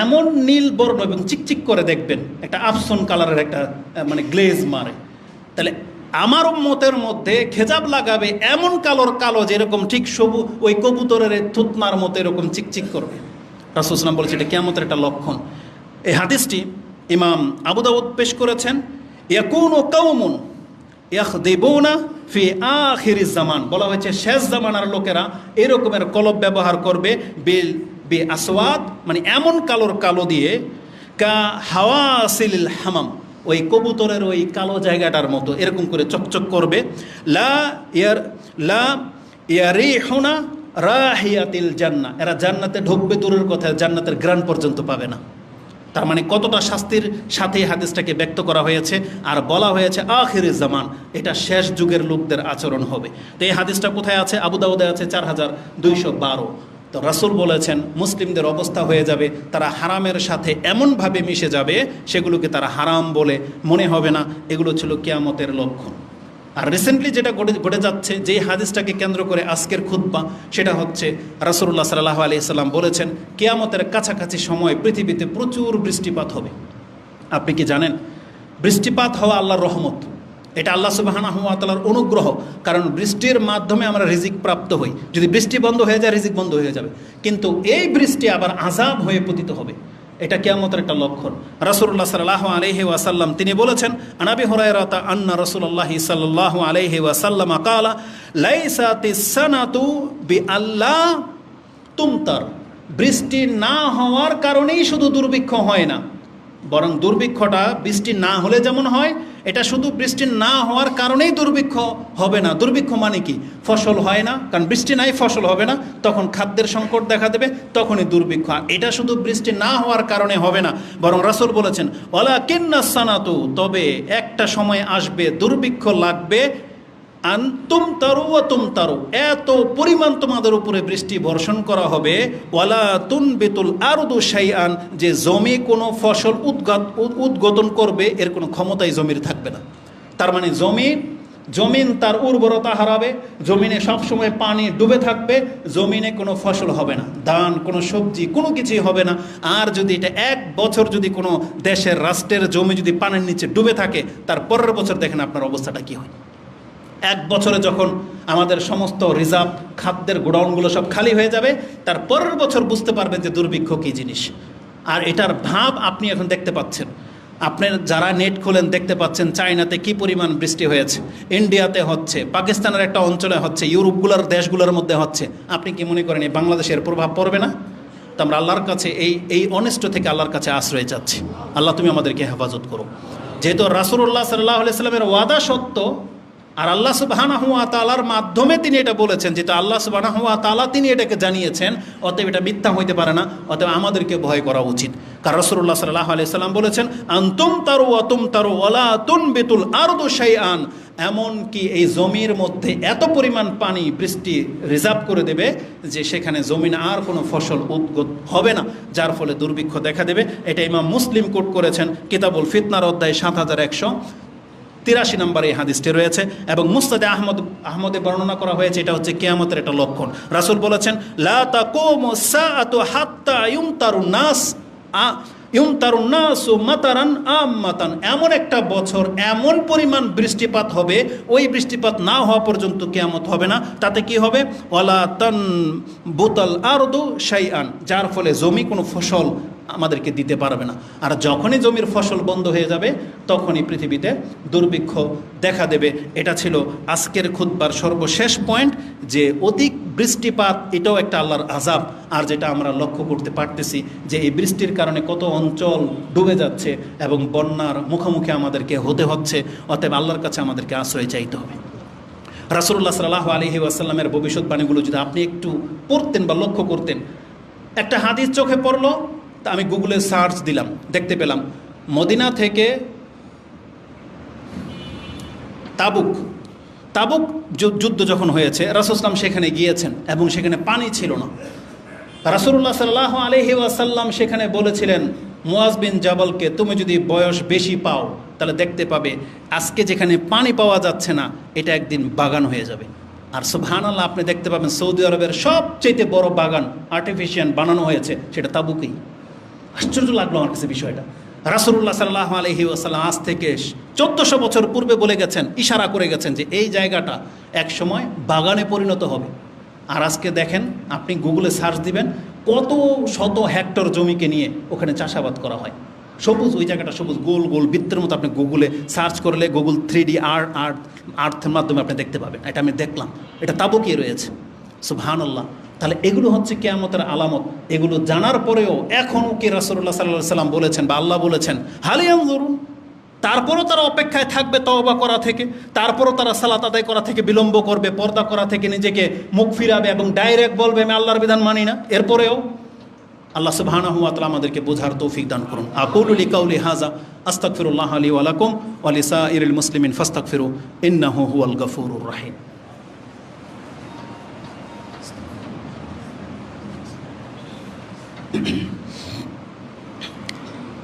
এমন নীল বর্ণ এবং চিকচিক করে দেখবেন, একটা আফসন কালারের একটা মানে গ্লেজ মারে। তাহলে আমার উম্মতের মধ্যে খেজাব লাগাবে এমন কালোর কালো, যেরকম ঠিক ওই কবুতরের থুতনার মতো এরকম চিকচিক করবে। রাসূল সাল্লাল্লাহু আলাইহি ওয়াসাল্লাম বলেছে এটা কিয়ামতের একটা লক্ষণ। এই হাদিসটি ইমাম আবু দাউদ পেশ করেছেন। ইয়াকুনু কাওমুন ইয়াখদিবুনা ফি আখিরিজ জামান, বলা হয়েছে শেষ জামানার লোকেরা এরকমের কলব ব্যবহার করবে, বি আসওয়াদ, মানে এমন কালোর কালো দিয়ে, কা হাওয়াসিল হামাম, ওই কবুতরের ওই কালো জায়গাটার মতো এরকম করে চকচক করবে। লা ইয়ারিহুনা রাহিয়াতিল জান্নাহ, এরা জান্নাতে ঢুকবে দূরের কথা, জান্নাতের ঘ্রাণ পর্যন্ত পাবে না। তার মানে কতটা শাস্তির সাথে হাদিসটাকে ব্যক্ত করা হয়েছে। আর বলা হয়েছে আখিরিজ জামান, এটা শেষ যুগের লোকদের আচরণ হবে। তো এই হাদিসটা কোথায় আছে? আবু দাউদে আছে 4212। তো রাসূল বলেছেন মুসলিমদের অবস্থা হয়ে যাবে, তারা হারামের সাথে এমনভাবে মিশে যাবে সেগুলোকে তারা হারাম বলে মনে হবে না। এগুলো ছিল কিয়ামতের লক্ষণ। আর রিসেন্টলি যেটা ঘটে যাচ্ছে, যেই হাদিসটাকে কেন্দ্র করে আজকের খুতবা, সেটা হচ্ছে রাসূলুল্লাহ সাল্লাল্লাহু আলাইহি সাল্লাম বলেছেন কিয়ামতের কাছাকাছি সময় পৃথিবীতে প্রচুর বৃষ্টিপাত হবে। আপনি কি জানেন বৃষ্টিপাত হওয়া আল্লাহর রহমত, এটা আল্লাহ সুবহানাহু ওয়া তাআলার অনুগ্রহ। কারণ বৃষ্টির মাধ্যমে আমরা রিজিক প্রাপ্ত হই। যদি বৃষ্টি বন্ধ হয়ে যায় রিজিক বন্ধ হয়ে যাবে, কিন্তু এই বৃষ্টি আবার আযাব হয়ে পতিত হবে, এটা কিয়ামতের একটা লক্ষণ। রাসূলুল্লাহ সাল্লাল্লাহু আলাইহি ওয়াসাল্লাম তিনি বলেছেন, আনাবি হুরায়রা আন্না রাসূলুল্লাহ সাল্লাল্লাহু আলাইহি ওয়াসাল্লাম ক্বালা লাইসাতিস সানাতু বিআল্লা তুমতার, বৃষ্টি না হওয়ার কারণেই শুধু দুর্ভিক্ষ হয় না, বরং দুর্ভিক্ষটা বৃষ্টি না হলে যেমন হয়, এটা শুধু বৃষ্টি না হওয়ার কারণেই দুর্ভিক্ষ হবে না। দুর্ভিক্ষ মানে কি? ফসল হয় না, কারণ বৃষ্টি নাই, ফসল হবে না, তখন খাদ্যের সংকট দেখা দেবে, তখনই দুর্ভিক্ষ। এটা শুধু বৃষ্টি না হওয়ার কারণে হবে না, বরং রাসূল বলেছেন ওয়ালাকিন্নাস সানাতু, তবে একটা সময় আসবে দুর্ভিক্ষ লাগবে, তুমতারু ওয়া তুমতারু, এত পরিমাণ তোমাদের উপরে বৃষ্টি বর্ষণ করা হবে, ওয়ালা তুনবিতুল আরদু শাইআন, যে জমি কোনো ফসল উদ্গতন করবে এর কোনো ক্ষমতাই জমির থাকবে না। তার মানে জমিন তার উর্বরতা হারাবে, জমিনে সবসময় পানি ডুবে থাকবে, জমিনে কোনো ফসল হবে না, ধান, কোনো সবজি, কোনো কিছুই হবে না। আর যদি এটা এক বছর যদি কোনো দেশের রাষ্ট্রের জমি যদি পানির নিচে ডুবে থাকে, তার পরের বছর দেখেন আপনার অবস্থাটা কী হয়। এক বছরে যখন আমাদের সমস্ত রিজার্ভ খাদ্যের গোডাউনগুলো সব খালি হয়ে যাবে, তার পরের বছর বুঝতে পারবেন যে দুর্ভিক্ষ কী জিনিস। আর এটার ভাব আপনি এখন দেখতে পাচ্ছেন, আপনার যারা নেট খোলেন দেখতে পাচ্ছেন চায়নাতে কি পরিমাণ বৃষ্টি হয়েছে, ইন্ডিয়াতে হচ্ছে, পাকিস্তানের একটা অঞ্চলে হচ্ছে, ইউরোপগুলোর দেশগুলোর মধ্যে হচ্ছে। আপনি কি মনে করেন এই বাংলাদেশের প্রভাব পড়বে না? তো আমরা আল্লাহর কাছে এই অনিষ্ট থেকে আল্লাহর কাছে আশ্রয় চাচ্ছি। আল্লাহ তুমি আমাদেরকে হেফাজত করো। যেহেতু রাসূলুল্লাহ সাল্লাল্লাহু আলাইহি সাল্লামের ওয়াদা সত্য, আর আল্লাহ সুবহানাহু ওয়া তাআলার মাধ্যমে তিনি এটা বলেছেন, যেহেতু আল্লাহ সুবহানাহু ওয়া তাআলা তিনি এটাকে জানিয়েছেন, অতএব এটা মিথ্যা হইতে পারে না, অতএব আমাদেরকে ভয় করা উচিত। কারণ রাসূলুল্লাহ সাল্লাল্লাহু আলাইহি সাল্লাম বলেছেন আনতুম তারু ওয়া তুমতারু ওয়ালা তুনবিতুল আরদু শাইআন, এমন কি এই জমির মধ্যে এত পরিমাণ পানি বৃষ্টি রিজার্ভ করে দেবে যে সেখানে জমিন আর কোনো ফসল উদ্গত হবে না, যার ফলে দুর্ভিক্ষ দেখা দেবে। এটা ইমাম মুসলিম কোট করেছেন কিতাবুল ফিতনার অধ্যায় 7183 নম্বর এই হাদিসটি রয়েছে। এবং মুসনাদে আহমদে বর্ণনা করা হয়েছে, এটা হচ্ছে কিয়ামতের একটা লক্ষণ। রাসূল বলেছেন লা তাকুমু সাআতু হাত্তা ইউমতারুন নাসু মাতারান আম্মাতান, এমন একটা বছর এমন পরিমাণ বৃষ্টিপাত হবে, ওই বৃষ্টিপাত না হওয়া পর্যন্ত কিয়ামত হবে না। তাতে কি হবে? ওয়ালা তানবুতাল আরদু শাইআন, যার ফলে জমি কোনো ফসল আমাদেরকে দিতে পারবে না। আর যখনই জমির ফসল বন্ধ হয়ে যাবে তখনই পৃথিবীতে দুর্ভিক্ষ দেখা দেবে। এটা ছিল আজকের খুতবার সর্বশেষ পয়েন্ট, যে অধিক বৃষ্টিপাত এটাও একটা আল্লাহর আযাব। আর যেটা আমরা লক্ষ্য করতে পারতেছি যে এই বৃষ্টির কারণে কত অঞ্চল ডুবে যাচ্ছে এবং বন্যার মুখোমুখি আমাদেরকে হতে হচ্ছে। অতএব আল্লাহর কাছে আমাদেরকে আশ্রয় চাইতে হবে। রাসূলুল্লাহ সাল্লাল্লাহু আলাইহি ওয়াসাল্লামের ভবিষ্যৎবাণীগুলো যদি আপনি একটু পড়তেন বা লক্ষ্য করতেন, একটা হাদিস চোখে পড়লো, তা আমি গুগলে সার্চ দিলাম, দেখতে পেলাম মদিনা থেকে তাবুক যুদ্ধ যখন হয়েছে, রাসূল সাল্লাল্লাহু আলাইহি ওয়াসাল্লাম সেখানে গিয়েছেন এবং সেখানে পানি ছিল না। রাসূলুল্লাহ সাল্লাল্লাহু আলাইহি ওয়াসাল্লাম সেখানে বলেছিলেন মুআজ বিন জাবালকে, তুমি যদি বয়স বেশি পাও তাহলে দেখতে পাবে আজকে যেখানে পানি পাওয়া যাচ্ছে না এটা একদিন বাগান হয়ে যাবে। আর সুবহানাল্লাহ, আপনি দেখতে পাবেন সৌদি আরবের সবচেয়ে বড় বাগান আর্টিফিশিয়াল বানানো হয়েছে, সেটা তাবুকেই। আশ্চর্য লাগলো আমার কাছে বিষয়টা। রাসূলুল্লাহ সাল্লাল্লাহু আলাইহি ওয়াসাল্লাম আজ থেকে 1400 বছর পূর্বে বলে গেছেন, ইশারা করে গেছেন যে এই জায়গাটা এক সময় বাগানে পরিণত হবে। আর আজকে দেখেন, আপনি গুগলে সার্চ দিবেন, কত শত হেক্টর জমিকে নিয়ে ওখানে চাষাবাদ করা হয়। সবুজ, ওই জায়গাটা সবুজ, গোল গোল বৃত্তের মতো। আপনি গুগলে সার্চ করলে গুগল 3D আর্থের মাধ্যমে আপনি দেখতে পাবেন। এটা আমি দেখলাম, এটা তাবুকে রয়েছে। সুবহানাল্লাহ। তাহলে এগুলো হচ্ছে কিয়ামতের আলামত। এগুলো জানার পরেও এখনও কি রাসূলুল্লাহ সাল্লাল্লাহু আলাইহি ওয়াসাল্লাম বলেছেন বা আল্লাহ বলেছেন হাল ইয়ানজুরুন, তারপরও তারা অপেক্ষায় থাকবে তওবা করা থেকে, তারপরও তারা সালাত আদায় করা থেকে বিলম্ব করবে, পর্দা করা থেকে নিজেকে মুখ ফিরাবে এবং ডাইরেক্ট বলবে আমি আল্লাহর বিধান মানি না। এরপরেও আল্লাহ সুবহানাহু ওয়া তাআলা আমাদেরকে বোঝার তৌফিক দান করুন। আকুলু লিকাউলি হাযা আস্তাগফিরুল্লাহ লি ওয়া লাকুম ওয়া লিসাইরিল মুসলিমিন ফাস্তাগফিরু ইন্নাহু হুয়াল গফুরুর রাহিম।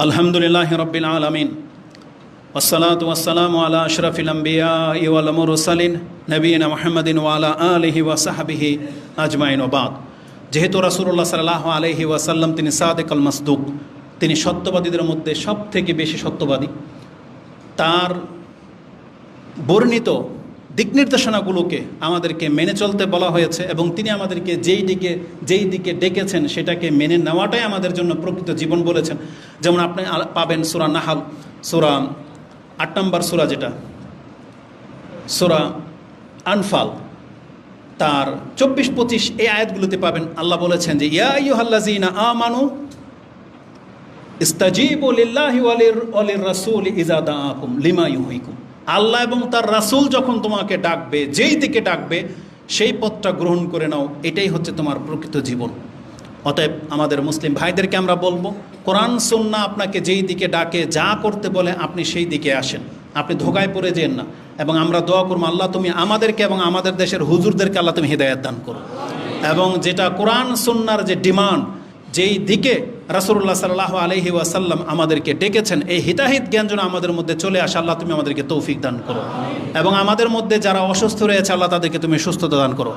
আলহামদুলিল্লাহি রাব্বিল আলামিন ওয়াসসালাতু ওয়াসসালামু আলা আশরাফিল আমবিয়াই ওয়াল মুরসালিন নবিয়িনা মুহাম্মাদিন ওয়া আলা আলিহি ওয়া সাহবিহি আজমাইন ওয়া বাদ। যেহেতু রাসূলুল্লাহ সাল্লাল্লাহু আলাইহি ওয়াসাল্লাম তিনি সাদিকুল মাসদুক, তিনি সত্যবাদীদের মধ্যে সব থেকে বেশি সত্যবাদী, তার বর্ণিত দিক নির্দেশনাগুলোকে আমাদেরকে মেনে চলতে বলা হয়েছে এবং তিনি আমাদেরকে যেই দিকে ডেকেছেন সেটাকে মেনে নেওয়াটাই আমাদের জন্য প্রকৃত জীবন বলেছেন। যেমন আপনি পাবেন সূরা নাহাল, সূরা 8 নম্বর সূরা, যেটা সূরা আনফাল, তার 24-25 এই আয়াতগুলোতে পাবেন আল্লাহ বলেছেন যে ইয়া আইয়ুহাল্লাযীনা আমানু ইস্তাজিবু লিল্লাহি ওয়ালির রাসূলি ইযা দাআকুম লিমা ইউহয়িকুম। আল্লাহ এবং তার রাসূল যখন তোমাকে ডাকবে, যেই দিকে ডাকবে সেই পথটা গ্রহণ করে নাও, এটাই হচ্ছে তোমার প্রকৃত জীবন। অতএব আমাদের মুসলিম ভাইদেরকে আমরা বলবো, কোরআন সুন্নাহ আপনাকে যেই দিকে ডাকে, যা করতে বলে আপনি সেই দিকে আসেন, আপনি ধোঁকায় পড়ে যেন না। এবং আমরা দোয়া করবো আল্লাহ তুমি আমাদেরকে এবং আমাদের দেশের হুজুরদেরকে আল্লাহ তুমি হিদায়াত দান করো, এবং যেটা কোরআন সুন্নাহর যে ডিমান্ড, যেই দিকে রাসূলুল্লাহ সাল্লাল্লাহু আলাইহি ওয়াসাল্লাম আমাদেরকে ডেকেছেন, এই হিতাহিত জ্ঞান যেন আমাদের মধ্যে চলে আসে। আল্লাহ তুমি আমাদেরকে তৌফিক দান করো, এবং আমাদের মধ্যে যারা অসুস্থ রয়েছে আল্লাহ তাদেরকে তুমি সুস্থতা দান করো।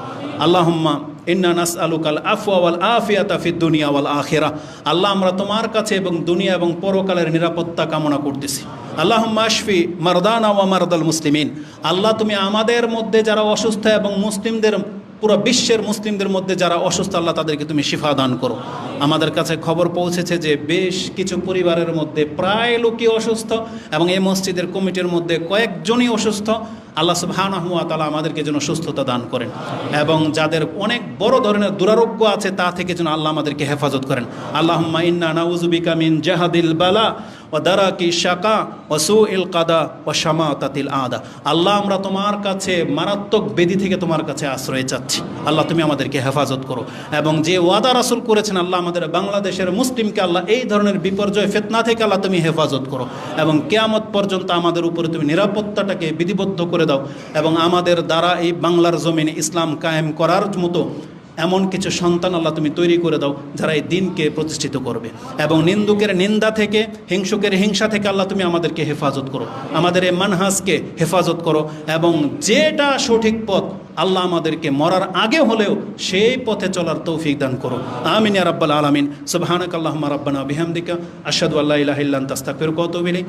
আল্লাহুম্মা ইন্না নাসআলুকাল আফওয়া ওয়াল আফিয়াতা ফিদ দুনিয়া ওয়াল আখিরাহ। আল্লাহ আমরা তোমার কাছে এবং দুনিয়া এবং পরকালের নিরাপত্তা কামনা করতেছি। আল্লাহুম্মা আশফি মারদানা ওয়া মারদাল মুসলিমিন। আল্লাহ তুমি আমাদের মধ্যে যারা অসুস্থ এবং মুসলিমদের, পুরো বিশ্বের মুসলিমদের মধ্যে যারা অসুস্থ, আল্লাহ তাদেরকে তুমি শিফা দান করো। আমাদের কাছে খবর পৌঁছেছে যে বেশ কিছু পরিবারের মধ্যে প্রায় লোকই অসুস্থ এবং এই মসজিদের কমিটির মধ্যে কয়েকজনই অসুস্থ। আল্লাহ সুবহানাহু ওয়া তাআলা আমাদেরকে যেন সুস্থতা দান করেন, এবং যাদের অনেক বড় ধরনের দুরারোগ্য আছে তা থেকে যেন আল্লাহ আমাদেরকে হেফাজত করেন। আল্লাহুম্মা ইন্না নাউযু বিকা মিন জাহাদিল বালা ওয়া দারাকি শাকা ওয়া সুইল কাদা ওয়া শামাতাতিল আদা। আল্লাহ আমরা তোমার কাছে মারাত্মক ব্যাধি থেকে তোমার কাছে আশ্রয় চাচ্ছি। আল্লাহ তুমি আমাদেরকে হেফাজত করো, এবং যে ওয়াদা রাসূল করেছেন আল্লাহ আমাদের বাংলাদেশের মুসলিমকে আল্লাহ এই ধরনের বিপর্যয় ফিতনা থেকে আল্লাহ তুমি হেফাজত করো, এবং কিয়ামত পর্যন্ত আমাদের উপরে তুমি নিরাপত্তাটাকে বিধিবদ্ধ করে দাও, এবং আমাদের দ্বারা এই বাংলার জমিনে ইসলাম কায়েম করার মতো এমন কিছু সন্তান আল্লাহ তুমি তৈরি করে দাও যারা এই দিনকে প্রতিষ্ঠিত করবে, এবং নিন্দুকের নিন্দা থেকে, হিংসুকের হিংসা থেকে আল্লাহ তুমি আমাদেরকে হেফাজত করো, আমাদের এই মানহাজকে হেফাজত করো, এবং যেটা সঠিক পথ আল্লাহ আমাদেরকে মরার আগে হলেও সেই পথে চলার তৌফিক দান করো। আমিন ইয়া রাব্বাল আলামিন। সুবহানাকাল্লাহুম্মা রাব্বানা বিহামদিকা আশহাদু আল্লা ইলাহা ইল্লা আনতা আস্তাগফিরুকা ওয়া আতুবু ইলাইক।